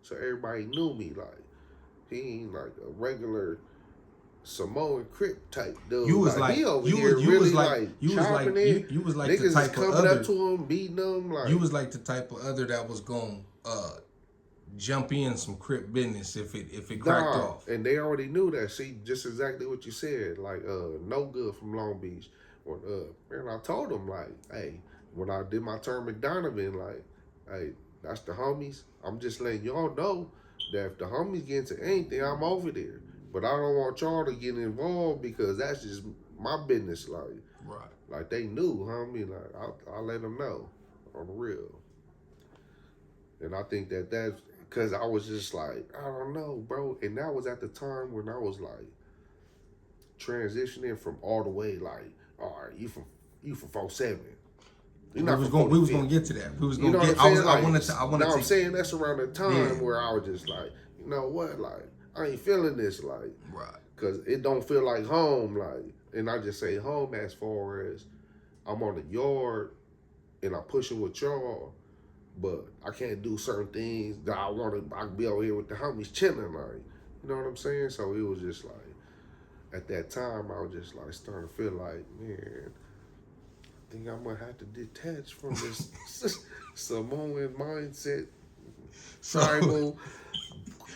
so everybody knew me. Like, he ain't like a regular Samoan Crip type dude. You was like he over you here was, you really was like you was like chopping it. you was like Niggas the type is coming of other up to him, beating him. Like, you was like the type of other that was gonna jump in some Crip business if it cracked off. And they already knew that. See, just exactly what you said. Like, no good from Long Beach. Or man, I told him like, hey, when I did my term at Donovan, like, hey, that's the homies. I'm just letting y'all know that if the homies get into anything, I'm over there. But I don't want y'all to get involved because that's just my business. Like, right. Like they knew, homie. Like I let them know on the real. And I think that's because I was just like, I don't know, bro. And that was at the time when I was like transitioning from all the way like, all right, you from 4-7. We was gonna get to that. We was gonna get. I wanted to. I'm saying that's around the time where I was just like, you know what, like I ain't feeling this, like, right, because it don't feel like home, like, and I just say home as far as I'm on the yard and I'm pushing with y'all, but I can't do certain things that I want to. I can be over here with the homies chilling, like, you know what I'm saying? So it was just like, at that time, I was just like starting to feel like, man, I think I'm gonna have to detach from this Samoan mindset, tribal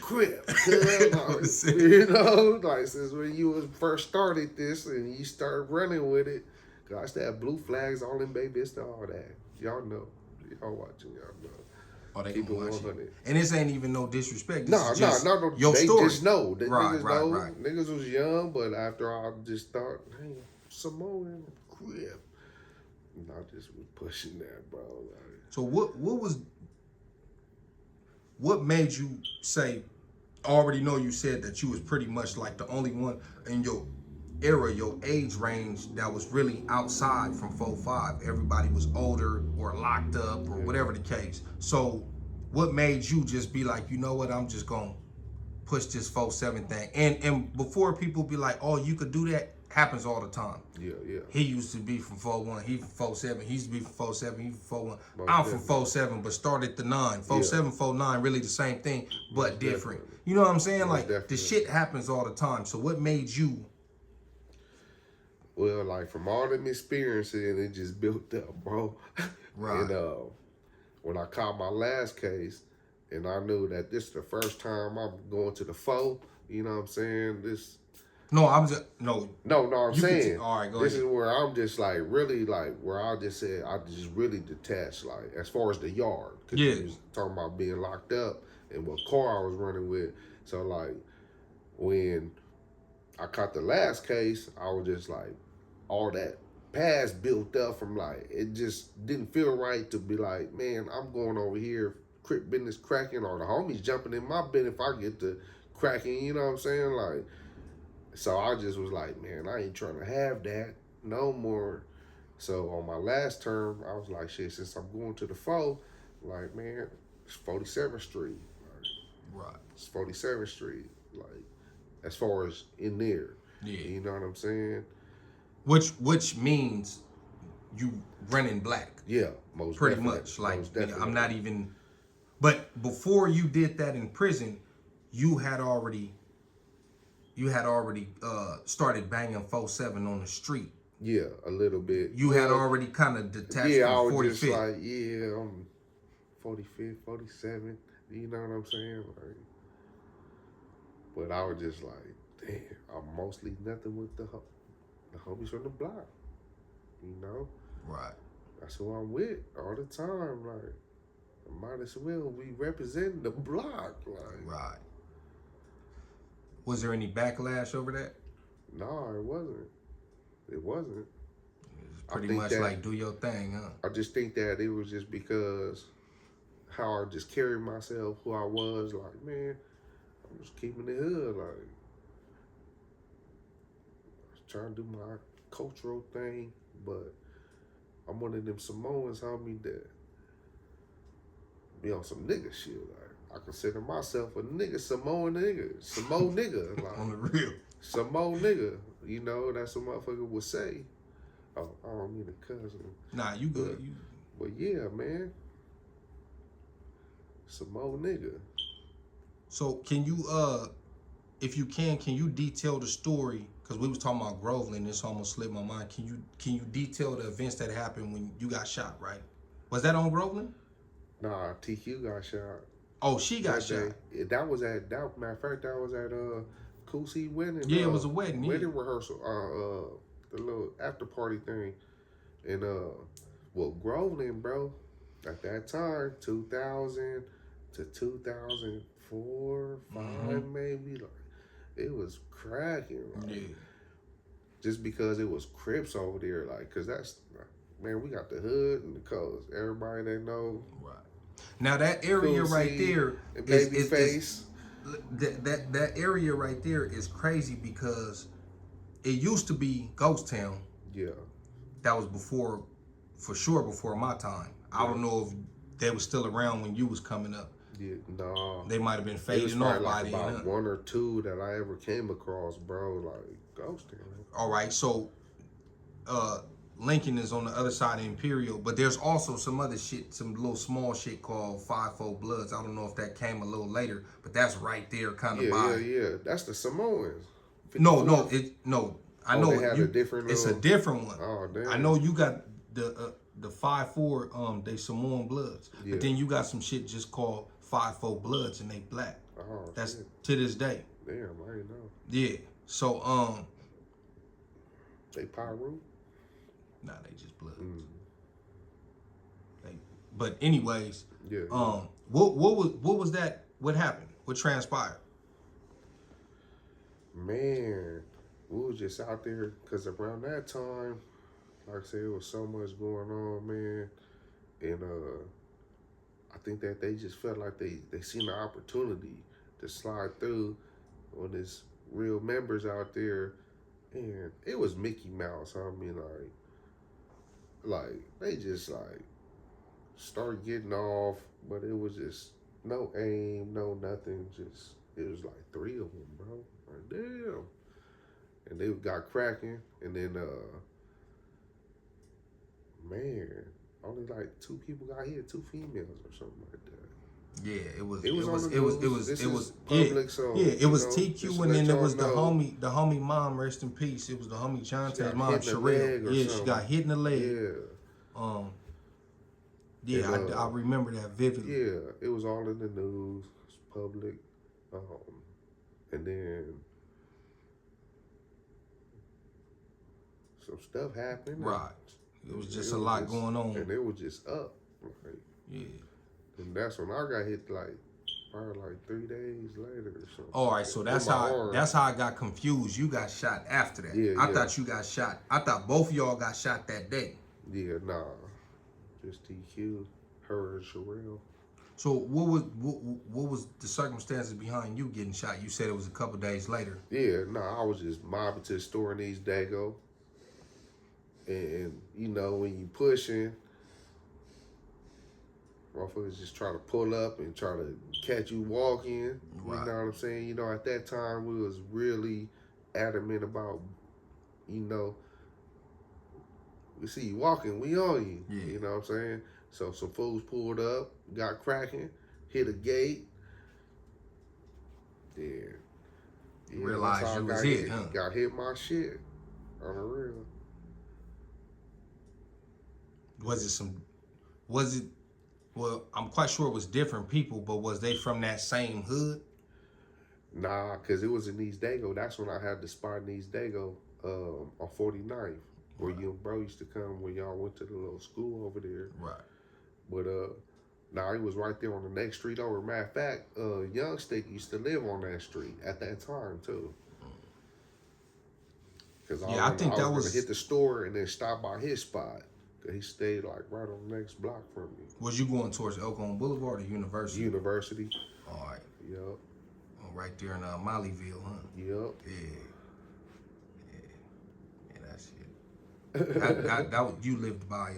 Crip. You know, like since when you was first started this and you started running with it, gosh, that blue flags all in Bay Vista, all that. Y'all know, y'all watching, y'all know. Oh, they Keep it gonna watch 100. it. And this ain't even no disrespect. This No, is just no. Your they story. just know. The niggas know. Right. Niggas was young, but after I just thought, hey, Samoan Crip. And I just was pushing that, bro. Like, so what made you say, I already know you said that you was pretty much like the only one in your era, your age range that was really outside from 4-5. Everybody was older or locked up or whatever the case. So what made you just be like, you know what, I'm just gonna push this 4-7 thing? And before people be like, oh, you could do that, happens all the time. yeah. He used to be from 4-1, he from 4-7, he used to be from 4-7, he from 4-1. Most I'm from definitely. 4-7, but started the 9. 4-7, 4-9, really the same thing, but Most different. definitely. You know what I'm saying? Most Like, definitely. the shit happens all the time. So what made you? Well, like from all them experiences, and it just built up, bro. Right. And when I caught my last case, and I knew that this is the first time I'm going to the foe. You know what I'm saying? This. No, I'm just no. No, I'm You could. saying. All right, go This ahead. is where I'm just like really like where I just said I just really detached like as far as the yard because Yeah. you was talking about being locked up and what car I was running with. So like when I caught the last case, I was just like all that past built up from like it just didn't feel right to be like, man, I'm going over here, crip business cracking, or the homies jumping in my bed if I get to cracking. You know what I'm saying? Like, so I just was like, man, I ain't trying to have that no more. So on my last term, I was like, shit, since I'm going to the foe, like, man, it's 47th Street. Like, Right. it's 47th Street. Like, as far as in there. Yeah. You know what I'm saying? Which means you running black. Yeah, most pretty definitely. much. Like Most nigga, I'm definitely. not even. But before you did that in prison, you had already started banging 4-7 on the street. Yeah, a little bit. You had already kind of detached Yeah, I from was 45th. just like, yeah, I'm 45th, 47th. You know what I'm saying? Like, but I was just like, damn, I'm mostly nothing with the homies from the block. You know? Right. That's who I'm with all the time. Like, might as well we representing the block. Like, Right. Was there any backlash over that? no, it wasn't. It wasn't. It's pretty much like do your thing, huh? I just think that it was just because how I just carried myself, who I was. Like, man, I'm just keeping it hood. Like, I was trying to do my cultural thing, but I'm one of them Samoans, homie, that be on some nigga shit. Like, I consider myself a nigga, Samoan nigga, Samoan nigga. Like, On the real. Samoan nigga. You know, that's what motherfucker would say. Oh, I don't mean a cousin. Nah, you good. You. But yeah, man. Samoan nigga. So can you if you can you detail the story? Because we was talking about Groveland, this almost slipped my mind. Can you detail the events that happened when you got shot, right? Was that on Groveland? Nah, TQ got shot. Oh, she got that shot. Day. That was at matter of fact, that was at Kusi wedding. Yeah, it was a wedding. Wedding rehearsal. The little after party thing. And well, Groveland, bro, at that time, 2000 to 2004, 5 maybe, like it was cracking. Like, Yeah. just because it was Crips over there, like, cause that's man, we got the hood and the colors. Everybody they know. Right. Now that area right there is that area right there is crazy because it used to be Ghost Town. Yeah. That was before my time. I don't know if they were still around when you was coming up. Yeah, no. They might have been fading off by then. About one or two that I ever came across, bro. Like Ghost Town. All right, so Lincoln is on the other side of Imperial, but there's also some other shit, some little small shit called 5-4 Bloods. I don't know if that came a little later, but that's right there, kind of by. Yeah. That's the Samoans. No. I know they had a different. It's a different one. Oh damn. I know you got the 5-4 they Samoan Bloods, Yeah. but then you got some shit just called 5-4 Bloods and they black. Oh, that's shit. To this day. Damn, I didn't know. Yeah. So they Pyru? Nah, they just Bloods. Mm. But anyways, Yeah. What was that? What happened? What transpired? Man, we was just out there because around that time, like I said, it was so much going on, man. And I think that they just felt like they seen the opportunity to slide through on this real members out there. And it was Mickey Mouse. I mean, like they just like start getting off, but it was just no aim, no nothing. Just it was like 3 of them, bro. Like damn. And they got cracking, and then man, only like 2 people got hit, 2 females or something like that. Yeah, it was public, so it was TQ, just and then let it was y'all the homie mom, rest in peace. It was the homie Jonte's mom, hit in the leg Sherelle. or Yeah, something. she got hit in the leg. Yeah. Yeah, And I remember that vividly. yeah, it was all in the news, it's public, um, and then some stuff happened, Right. It was and just a lot going on. it was just up. Like, Yeah. and that's when I got hit like probably like 3 days later or something. All right, so In my arm. that's how I got confused. You got shot after that. Yeah, I yeah. thought you got shot. I thought both of y'all got shot that day. Yeah, nah. Just TQ, her and Sherelle. So what was the circumstances behind you getting shot? You said it was a couple days later. Yeah, nah, I was just mobbing to the store in East Dago. And you know, when you pushing, motherfuckers just try to pull up and try to catch you walking. Right. You know what I'm saying? You know, at that time we was really adamant about, you know, we see you walking, we on you. Yeah. You know what I'm saying? So some fools pulled up, got cracking, hit a gate. Yeah. Realized that's how you I was got hit, huh? Got hit my shit on the real. Well, I'm quite sure it was different people, but was they from that same hood? Nah, because it was in East Dago. That's when I had the spot in East Dago on 49th, where you and bro used to come when y'all went to the little school over there. Right. But nah, he was right there on the next street over. Matter of fact, Young Stick used to live on that street at that time too. Cause I think that was gonna hit the store and then stop by his spot. Cause he stayed like right on the next block from me. Was you going towards Elkhorn Boulevard or University? University. All right. Yep. Oh, right there in Mollyville, huh? Yep. Yeah, that's it. that was, you lived by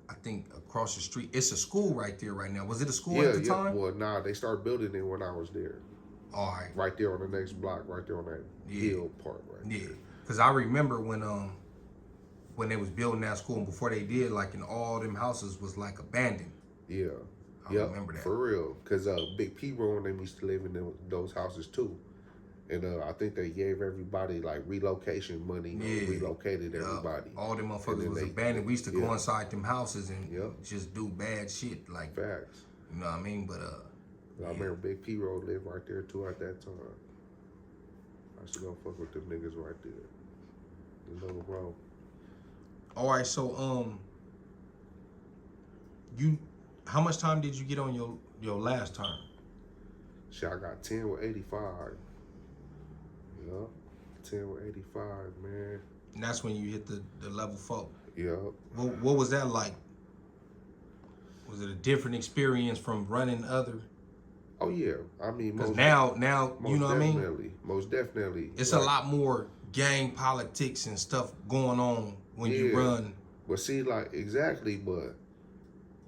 I think across the street. It's a school right there right now. Was it a school at the time? Well, nah, they started building it when I was there. All right. Right there on the next block, right there on that hill part right there. Because I remember when they was building that school, and before they did, like in all them houses was like abandoned. Yeah. I remember that. For real. Because Big P-Roll and them used to live in those houses too. And I think they gave everybody like relocation money. Relocated everybody. All them motherfuckers was abandoned. We used to go inside them houses and just do bad shit. Like, facts. You know what I mean? But I remember Big P-Roll lived right there too at that time. I used to go fuck with them niggas right there. The little bro. All right, so how much time did you get on your last term? Shit, I got 10 with 85. Yup. 10 with 85, man. And that's when you hit the level 4. Yup. What was that like? Was it a different experience from running other? Oh yeah, I mean, because now you know what I mean. Most definitely, it's like, a lot more gang politics and stuff going on when you run. But see, like exactly, but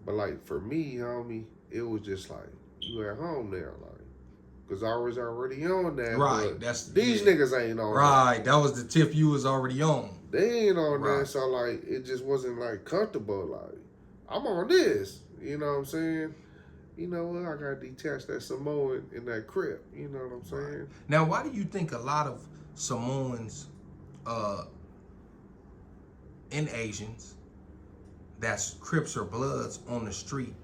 like for me, homie, it was just like you at home now, like, cause I was already on that. Right, that's these niggas ain't on. Right, that was the tip you was already on. They ain't on that, so like it just wasn't like comfortable. Like I'm on this, you know what I'm saying? You know what? I gotta detach that Samoan in that crib. You know what I'm saying? Right. Now, why do you think a lot of Samoans and Asians, that's Crips or Bloods on the street,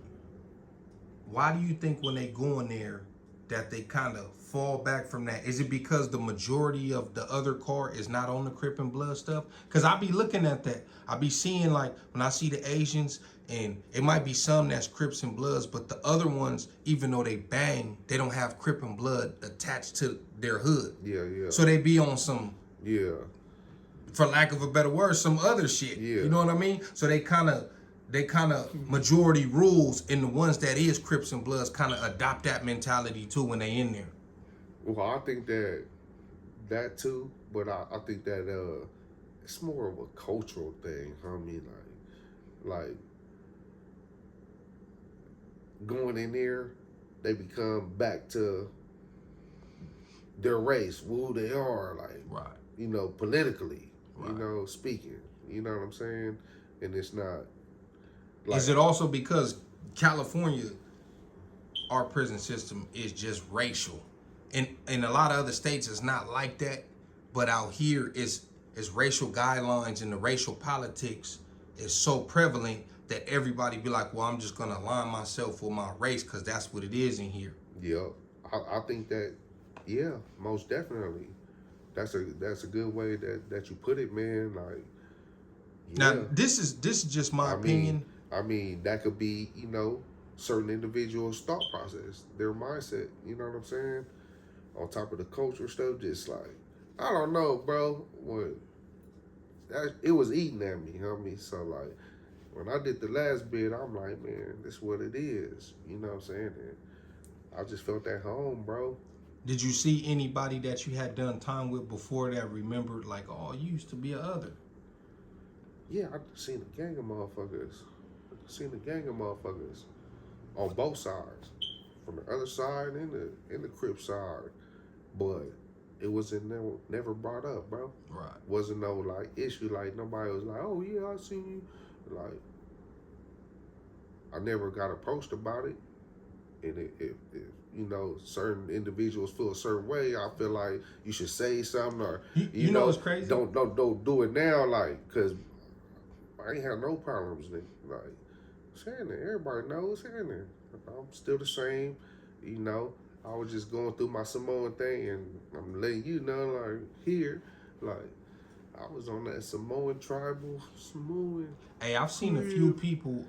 why do you think when they go in there that they kind of fall back from that? Is it because the majority of the other car is not on the Crip and Blood stuff? Because I be looking at that. I be seeing, like, when I see the Asians, and it might be some that's Crips and Bloods, but the other ones, even though they bang, they don't have Crip and Blood attached to their hood. Yeah, yeah. So they be on some, for lack of a better word, some other shit. Yeah. You know what I mean? So they kind of majority rules, and the ones that is Crips and Bloods kind of adopt that mentality too when they in there. Well, I think that too, but I think that it's more of a cultural thing. I mean, like going in there, they become back to their race, who they are, like, right. You know, politically, right. You know, speaking. You know what I'm saying? And it's not. Like, is it also because California, our prison system is just racial? In a lot of other states, it's not like that. But out here, it's racial guidelines and the racial politics is so prevalent that everybody be like, well, I'm just gonna align myself with my race because that's what it is in here. Yeah, I think that, yeah, most definitely. That's a good way that you put it, man. Like, Now, yeah. this is just my I opinion. mean, that could be, certain individuals' thought process, their mindset. You know what I'm saying? On top of the culture stuff, just like, I don't know, bro. It was eating at me, homie. So like, when I did the last bit, I'm like, man, this is what it is. You know what I'm saying? And I just felt at home, bro. Did you see anybody that you had done time with before that remembered like, oh, you used to be a other? Yeah, I seen a gang of motherfuckers. On both sides, from the other side and the Crip side, but it wasn't never brought up, bro. Right. Wasn't no like issue. Like nobody was like, oh yeah, I seen you. Like I never got approached about it. And if certain individuals feel a certain way, I feel like you should say something, or you know what's crazy? Don't do it now, like, cause I ain't have no problems, nigga. Like, saying that everybody knows, saying that I'm still the same. I was just going through my Samoan thing, and I'm letting you know, like, here, like, I was on that Samoan. Hey, I've seen a few people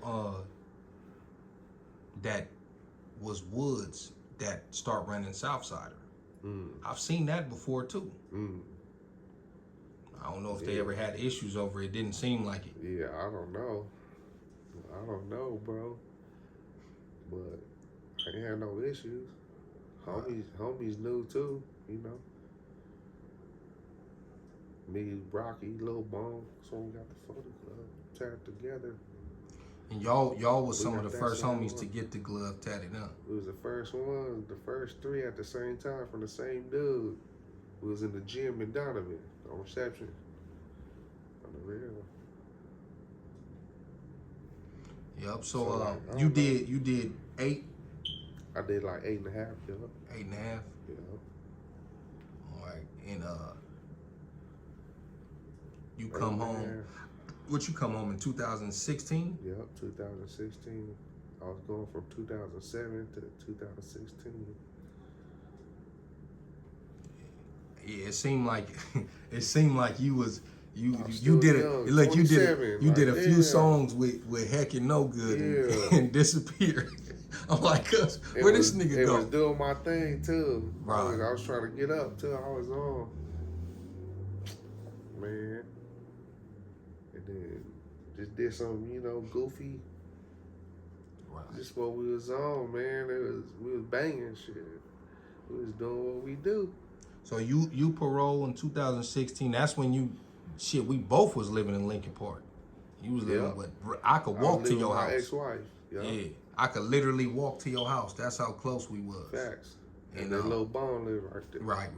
that was Woods that start running Southsider. I've seen that before too. I don't know if they ever had issues over it. Didn't seem like it. Yeah, I don't know, bro. But I ain't had no issues. Homies knew too, Me, Rocky, Lil Bone, so we got the photo club tagged together. And y'all was some of the first homies to get the glove tatted up. We was the first ones, the first three at the same time from the same dude. We was in the gym in Donovan on reception. On the real. Yep. So you did 8. I did like 8.5. Yeah. 8.5. Yeah. All right. And you come home. What, you come home in 2016? Yep, 2016. I was going from 2007 to 2016. Yeah, it seemed like you was you did it. Young, Look, you did a like, few songs with Heck and No Good and disappeared. I'm like, where this nigga it go? It was doing my thing too. Right. I was trying to get up till I was on. Man. And then just did some, goofy. Right. Just what we was on, man. We was banging shit. We was doing what we do. So you parole in 2016. That's when we both was living in Lincoln Park. You was living, but I could walk to your house. My ex-wife. Yeah, I could literally walk to your house. That's how close we was. Facts. And that little bone lived right there. Right.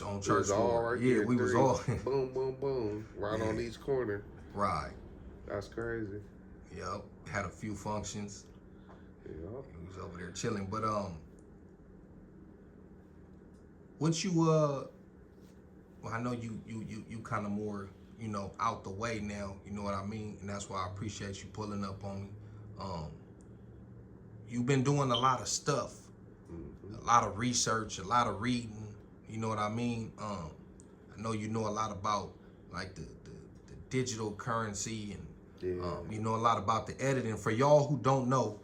On Church Street. All right yeah, there. we was all boom, boom, boom, right on each corner. Right. That's crazy. Yep. Had a few functions. Yep. He was over there chilling, but what you well, I know you kind of more out the way now. You know what I mean, and that's why I appreciate you pulling up on me. You've been doing a lot of stuff, a lot of research, a lot of reading. You know what I mean? I know you know a lot about like the digital currency and you know a lot about the editing. For y'all who don't know,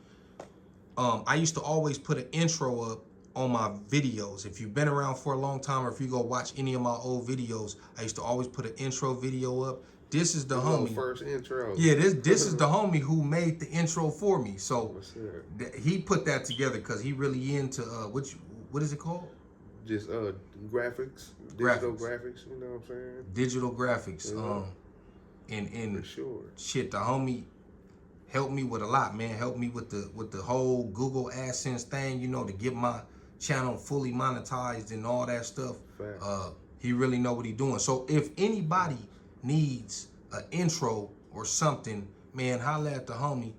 I used to always put an intro up on my videos. If you've been around for a long time, or if you go watch any of my old videos, I used to always put an intro video up. This is the homie. First intro. Yeah, this is the homie who made the intro for me. So he put that together because he really into what is it called? Just graphics, digital graphics. You know what I'm saying? Digital graphics. And for sure. Shit, the homie helped me with a lot, man. Helped me with the whole Google AdSense thing, to get my channel fully monetized and all that stuff. He really know what he doing. So if anybody needs an intro or something, man, holla at the homie.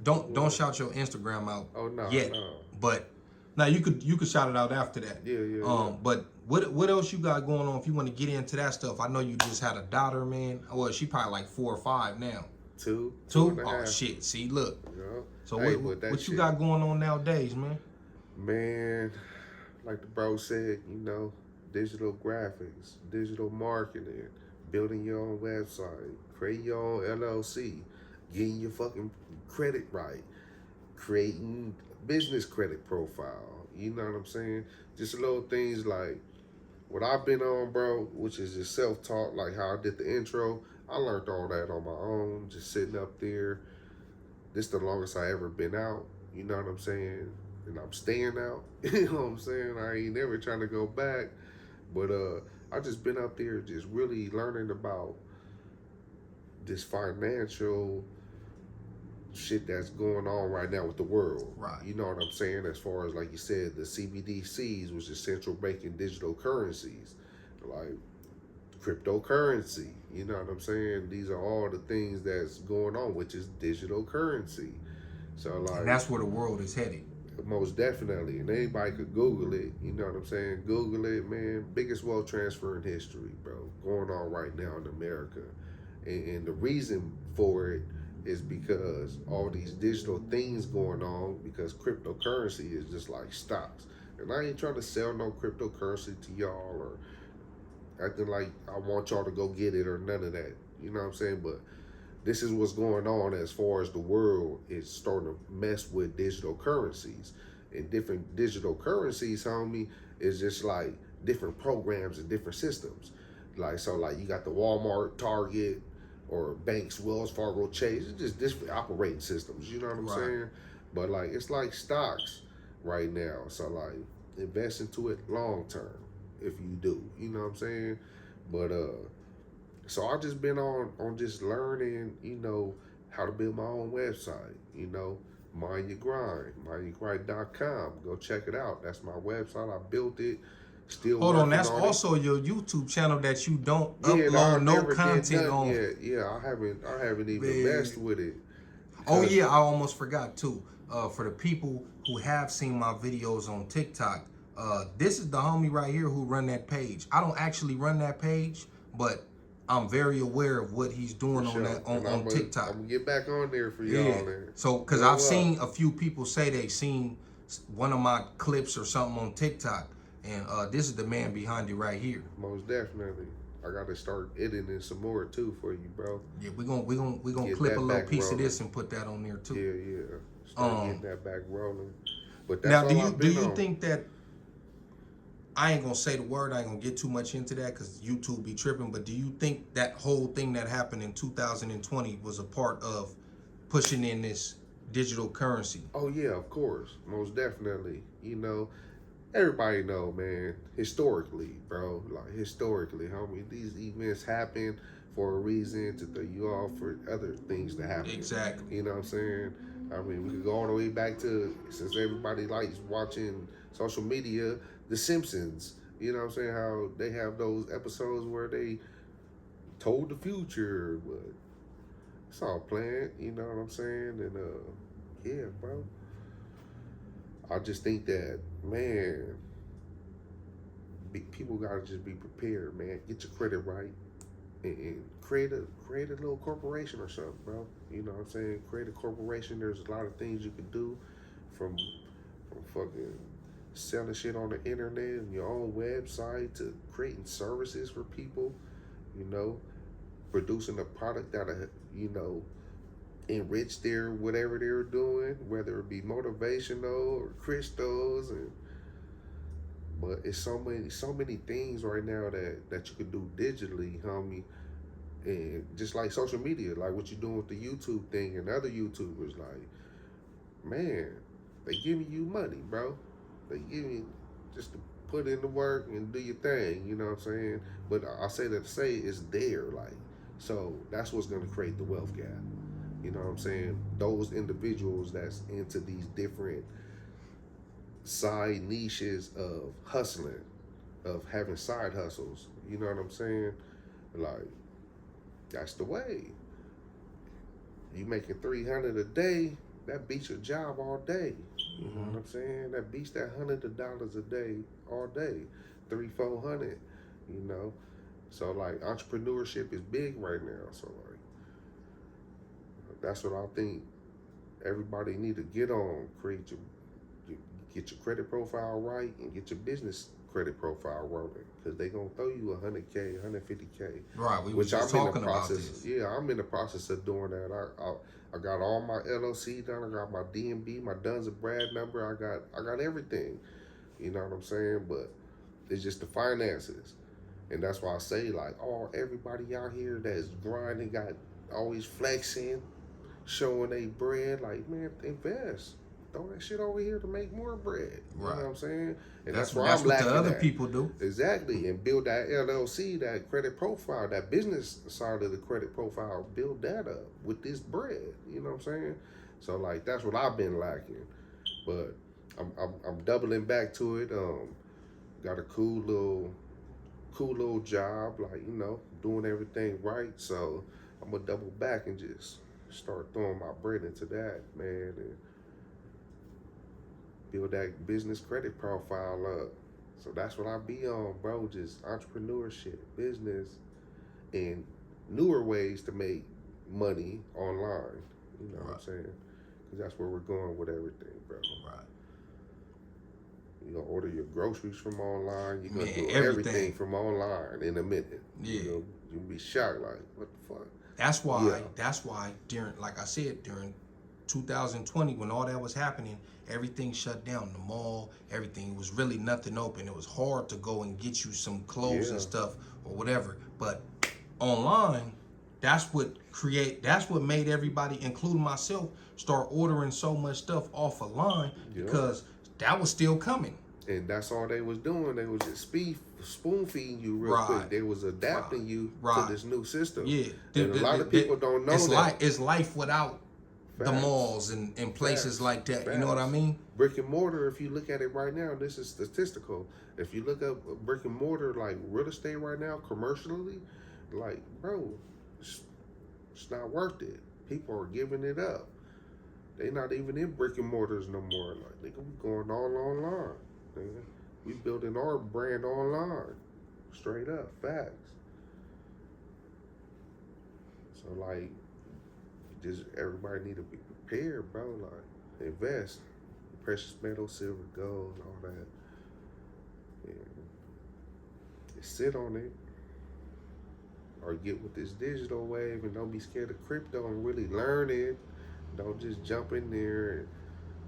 Don't shout your Instagram out yet. No. But now you could shout it out after that. Yeah. But what else you got going on if you want to get into that stuff? I know you just had a daughter, man. Well, she probably like 4 or 5 now. Two Two? and a Oh half. shit! See, look. Yeah. So Hey, but that what you shit, got going on nowadays, man? man, like the bro said, digital graphics, digital marketing, building your own website, creating your own LLC, getting your fucking credit right, creating business credit profile. You know what I'm saying? Just little things like what I've been on, bro, which is just self-taught, like how I did the intro. I learned all that on my own, just sitting up there. This the longest I ever been out. You know what I'm saying? And I'm staying out. You know what I'm saying? I ain't never trying to go back. But I just been up there just really learning about this financial shit that's going on right now with the world. Right. You know what I'm saying? As far as like you said, the CBDCs, which is central banking digital currencies, like cryptocurrency. You know what I'm saying? These are all the things that's going on, which is digital currency. So And like that's where the world is headed. most definitely, and anybody could Google it. You know what I'm saying? Google it, man. Biggest wealth transfer in history, bro. Going on right now in America, and the reason for it is because all these digital things going on. Because cryptocurrency is just like stocks, and I ain't trying to sell no cryptocurrency to y'all or acting like I want y'all to go get it or none of that. You know what I'm saying? But this is what's going on as far as the world is starting to mess with digital currencies. And different digital currencies, homie, is just like different programs and different systems. Like, so like you got the Walmart, Target, or banks, Wells Fargo, Chase. It's just different operating systems. You know what I'm Right. saying? But like it's like stocks right now. So like invest into it long term if you do. You know what I'm saying? But so I just been on just learning, how to build my own website, Mind Your Grind, mindyourgrind.com. Go check it out. That's my website. I built it. Still Hold on, working that's on it. also your YouTube channel that you don't Yeah, I upload no never did content nothing on. yet. Yeah, I haven't even Man. messed with it. Oh Because yeah, I almost forgot too. For the people who have seen my videos on TikTok, this is the homie right here who run that page. I don't actually run that page, but I'm very aware of what he's doing for on sure. that on, And on I'm TikTok. gonna get back on there for Yeah. y'all there. So, cause Go I've up. seen a few people say they've seen one of my clips or something on TikTok, and this is the man behind it right here. Most definitely. I gotta start editing some more too for you, bro. Yeah, we gonna Get clip a that little back piece of rolling. this and put that on there too. Yeah, yeah. Start getting that back rolling. But that's Now, do all you I've do been you on. think that I ain't gonna say the word, I ain't gonna get too much into that because YouTube be tripping, but do you think that whole thing that happened in 2020 was a part of pushing in this digital currency? Oh yeah, of course. Most definitely. Everybody know, man, historically, bro. Like historically, homie, these events happen for a reason to throw you off for other things to happen. Exactly. You know what I'm saying? I mean, we could go all the way back to since everybody likes watching social media, The Simpsons. You know what I'm saying? How they have those episodes where they told the future, but it's all planned. You know what I'm saying? And yeah, bro. I just think that, man, people gotta just be prepared, man. Get your credit right, and create a little corporation or something, bro. You know what I'm saying? Create a corporation. There's a lot of things you can do, from fucking selling shit on the internet and your own website to creating services for people. You know, producing a product that enrich their whatever they're doing, whether it be motivational or crystals. And but it's so many things right now that you can do digitally, homie. And just like social media, like what you're doing with the YouTube thing and other YouTubers, like, man, they giving you money, bro. They giving you just to put in the work and do your thing, you know what I'm saying? But I say that to say it's there, like, so that's what's gonna create the wealth gap. You know what I'm saying? Those individuals that's into these different side niches of hustling, of having side hustles. You know what I'm saying? Like, that's the way. You making 300 a day, that beats your job all day. You know what I'm saying? That beats that $100 a day all day, 300-400. You know, so like entrepreneurship is big right now. So like, that's what I think everybody need to get on. Get your credit profile right and get your business credit profile rolling, because they gonna throw you 100K, 150K. Right, we was Which just I'm in the talking about process. this. Yeah, I'm in the process of doing that. I got all my LLC done. I got my DMB, my Duns and Brad number. I got everything. You know what I'm saying? But it's just the finances. And that's why I say, like, oh, everybody out here that's grinding, got always flexing, showing they bread, like, man, invest. Throw that shit over here to make more bread. You know what I'm saying? And that's where I'm what lacking the other at. people do. Exactly. And build that LLC, that credit profile, that business side of the credit profile, build that up with this bread. You know what I'm saying? So, like, that's what I've been lacking. But I'm doubling back to it. Got a cool little job, like, you know, doing everything right. So I'm gonna double back and just start throwing my bread into that, man, and build that business credit profile up. So that's what I be on, bro. Just entrepreneurship, business, and newer ways to make money online. You know what I'm saying? Because that's where we're going with everything, bro. Right. You're going to order your groceries from online. You're going to do everything. everything from online in a minute. Yeah. You'll be shocked, like, what the fuck? That's why during, like I said, during 2020, when all that was happening, everything shut down. The mall, everything. It was really nothing open. It was hard to go and get you some clothes and stuff or whatever. But online, that's what made everybody, including myself, start ordering so much stuff off of line, because that was still coming. And that's all they was doing. They was just spoon feeding you real quick. They was adapting you to this new system. Yeah. And a lot of people don't know that. It's life without the malls and places like that. You know what I mean? Brick and mortar, if you look at it right now, this is statistical. If you look up brick and mortar, like real estate right now, commercially, like, bro, it's not worth it. People are giving it up. They not even in brick and mortars no more. Like, they gonna be going all online. Man. We building our brand online. Straight up, facts. So, like, just everybody need to be prepared, bro. Like, invest. Precious metal, silver, gold, all that. And just sit on it. Or get with this digital wave and don't be scared of crypto and really learn it. Don't just jump in there and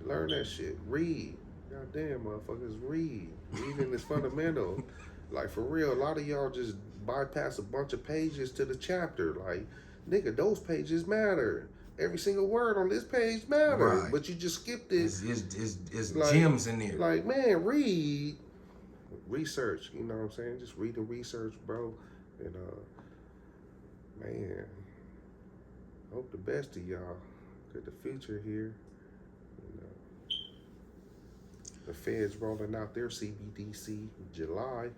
learn that shit. Read. Goddamn, motherfuckers, read. Reading is fundamental. Like, for real, a lot of y'all just bypass a bunch of pages to the chapter. Like, nigga, those pages matter. Every single word on this page matters. Right. But you just skipped it. It's like, gems in there. Like, man, read. Research, you know what I'm saying? Just read and research, bro. And, man, hope the best of y'all. The future here, you know, the Fed's rolling out their CBDC in July,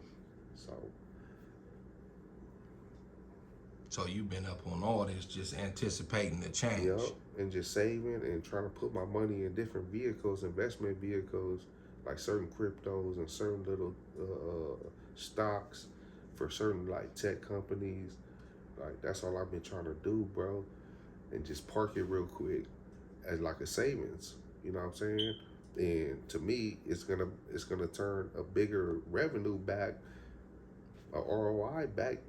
so you've been up on all this, just anticipating the change. Yep, and just saving and trying to put my money in different vehicles, investment vehicles, like certain cryptos and certain little stocks for certain like tech companies. Like, that's all I've been trying to do, bro. And just park it real quick as like a savings, you know what I'm saying? And to me, it's gonna turn a bigger revenue back, a ROI back,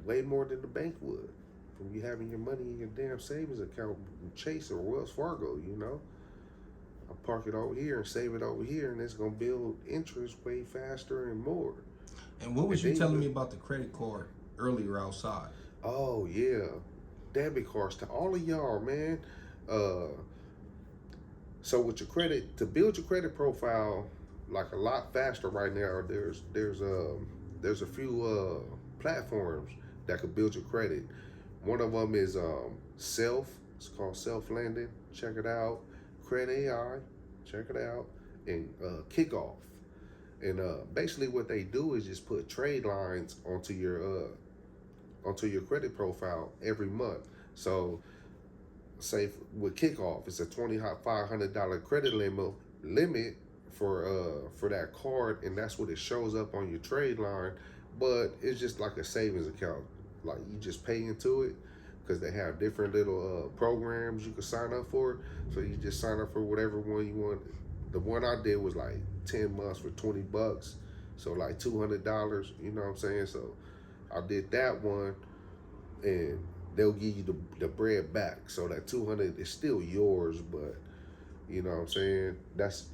way more than the bank would, from you having your money in your damn savings account, Chase or Wells Fargo. You know, I park it over here and save it over here, and it's gonna build interest way faster and more. And what was you telling me about the credit card earlier outside? Oh yeah. Debit cards to all of y'all, man. So with your credit, to build your credit profile like a lot faster right now, there's a few platforms that could build your credit. One of them is it's called Self Lending. Check it out. Credit AI, check it out. And Kickoff. And basically what they do is just put trade lines onto your credit profile every month. So, say with Kickoff, it's a $2,500 credit limit for that card, and that's what it shows up on your trade line. But it's just like a savings account. Like, you just pay into it, because they have different little programs you can sign up for. So you just sign up for whatever one you want. The one I did was like 10 months for $20, so like $200. You know what I'm saying? So I did that one, and they'll give you the bread back. So that 200 is still yours, but you know what I'm saying? That's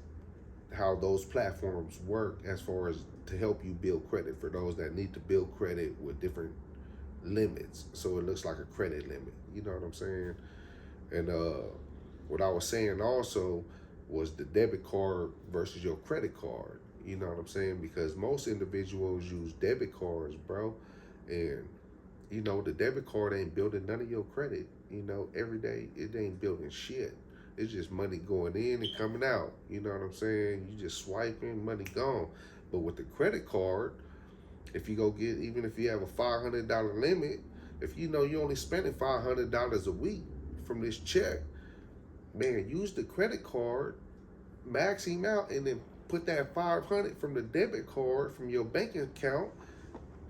how those platforms work as far as to help you build credit for those that need to build credit with different limits. So it looks like a credit limit. You know what I'm saying? And what I was saying also was the debit card versus your credit card. You know what I'm saying? Because most individuals use debit cards, bro. And you know, the debit card ain't building none of your credit. You know, every day it ain't building shit. It's just money going in and coming out. You know what I'm saying? You just swiping, money gone. But with the credit card, if you go get, even if you have a $500 limit, if you know you only spending $500 a week from this check, man, use the credit card, max him out, and then put that 500 from the debit card from your banking account,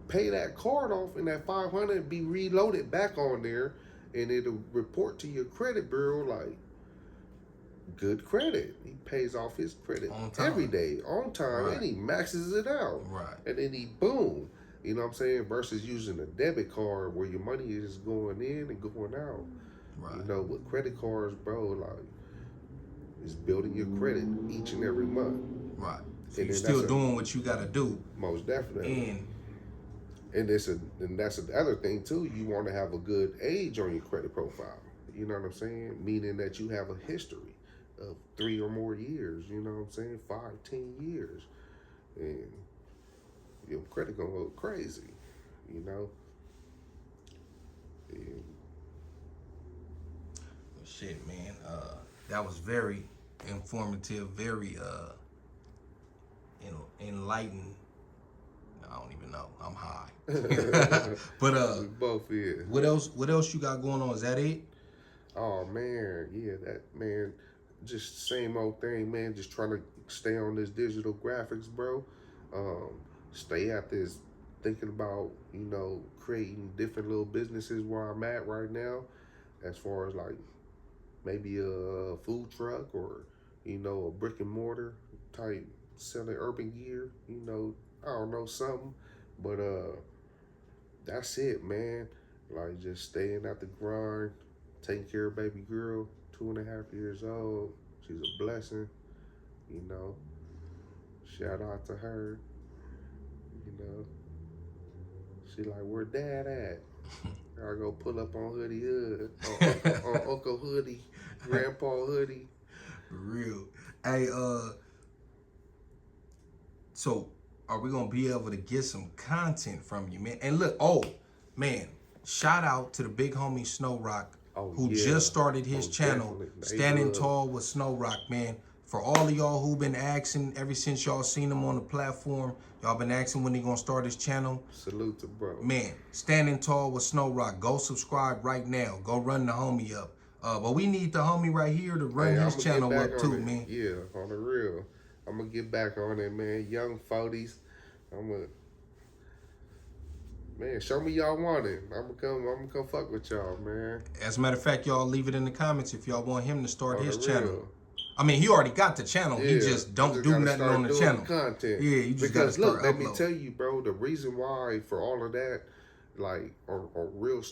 pay that card off, and that 500 be reloaded back on there, and it'll report to your credit bureau like good credit. He pays off his credit every day on time, right, and he maxes it out, right, and then he boom. You know what I'm saying? Versus using a debit card where your money is going in and going out. Right. You know, with credit cards, bro, like it's building your credit each and every month. Right. So you're still doing what you got to do. Most definitely. And that's the other thing too. You want to have a good age on your credit profile. You know what I'm saying? Meaning that you have a history of 3 or more years. You know what I'm saying? 5, 10 years, and your credit gonna look crazy. You know. And shit, man. That was very informative, very enlightening. I don't even know. I'm high. But we both is. What else you got going on? Is that it? Oh man, yeah, that man, just same old thing, man. Just trying to stay on this digital graphics, bro. Stay at this, thinking about, you know, creating different little businesses where I'm at right now, as far as like maybe a food truck or, you know, a brick and mortar type selling urban gear, you know, I don't know, something. But that's it, man. Like just staying at the grind, taking care of baby girl, 2.5 years old. She's a blessing, you know. Shout out to her. You know. She like, where dad at? I go pull up on Hoodie Hood, on Uncle Hoodie, Grandpa Hoodie. For real. Hey, so are we gonna be able to get some content from you, man? And look, oh man, shout out to the big homie Snow Rock, who just started his channel, Standing Tall with Snow Rock, man. For all of y'all who've been asking ever since y'all seen him on the platform, y'all been asking when he gonna start his channel. Salute to bro. Man, Standing Tall with Snow Rock. Go subscribe right now. Go run the homie up. But we need the homie right here to run his channel up too, man. Yeah, on the real. I'm gonna get back on it, man. Young 40s. Man, show me y'all want it. I'm gonna come fuck with y'all, man. As a matter of fact, y'all leave it in the comments if y'all want him to start his channel. I mean, he already got the channel. Yeah, he just don't do nothing on the channel. Content. Yeah, you just gotta start let me tell you, bro, the reason why for all of that, like, or real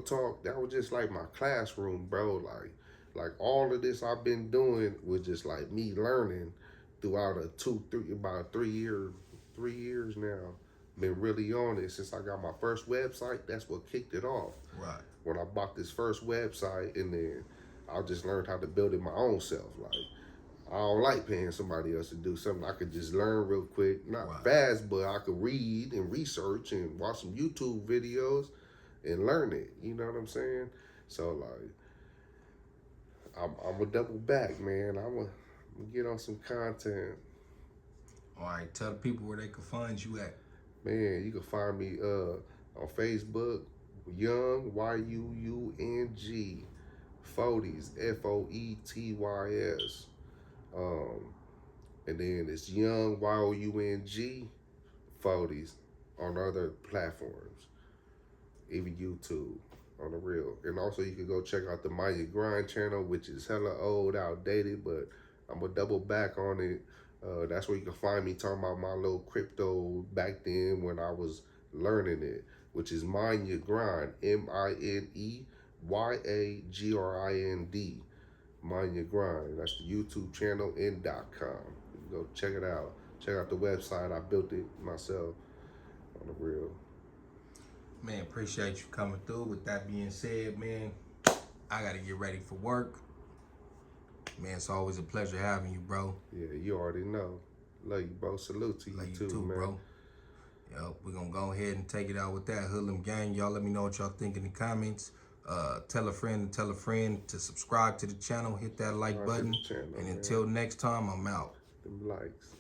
talk, that was just like my classroom, bro. Like all of this I've been doing was just like me learning throughout about 3 years now. Been really on it since I got my first website. That's what kicked it off. Right. When I bought this first website, and then I just learned how to build it my own self. Like, I don't like paying somebody else to do something. I could just learn real quick, not fast, but I could read and research and watch some YouTube videos and learn it. You know what I'm saying? So like, I'm gonna double back, man. I'm gonna get on some content. All right, tell the people where they can find you at. Man, you can find me on Facebook, Young YUUNG 40s FOETYS. And then it's Young YOUNG 40s on other platforms, even YouTube. On the real. And also you can go check out the Mind Your Grind channel, which is hella old, outdated, but I'm gonna double back on it. That's where you can find me talking about my little crypto back then when I was learning it, which is Mind Your Grind, MINEYAGRIND. Mind Your Grind. That's the YouTube channel and .com. You can go check it out. Check out the website. I built it myself. On the real. Man, appreciate you coming through. With that being said, man, I gotta get ready for work. Man, it's always a pleasure having you, bro. Yeah, you already know. Love you, bro. Salute to Love you, you too, man. bro. Yo, we're gonna go ahead and take it out with that Hoodlum Gang. Y'all let me know what y'all think in the comments. Tell a friend to subscribe to the channel, hit that like button. Channel, and man. until next time, I'm out. Them likes.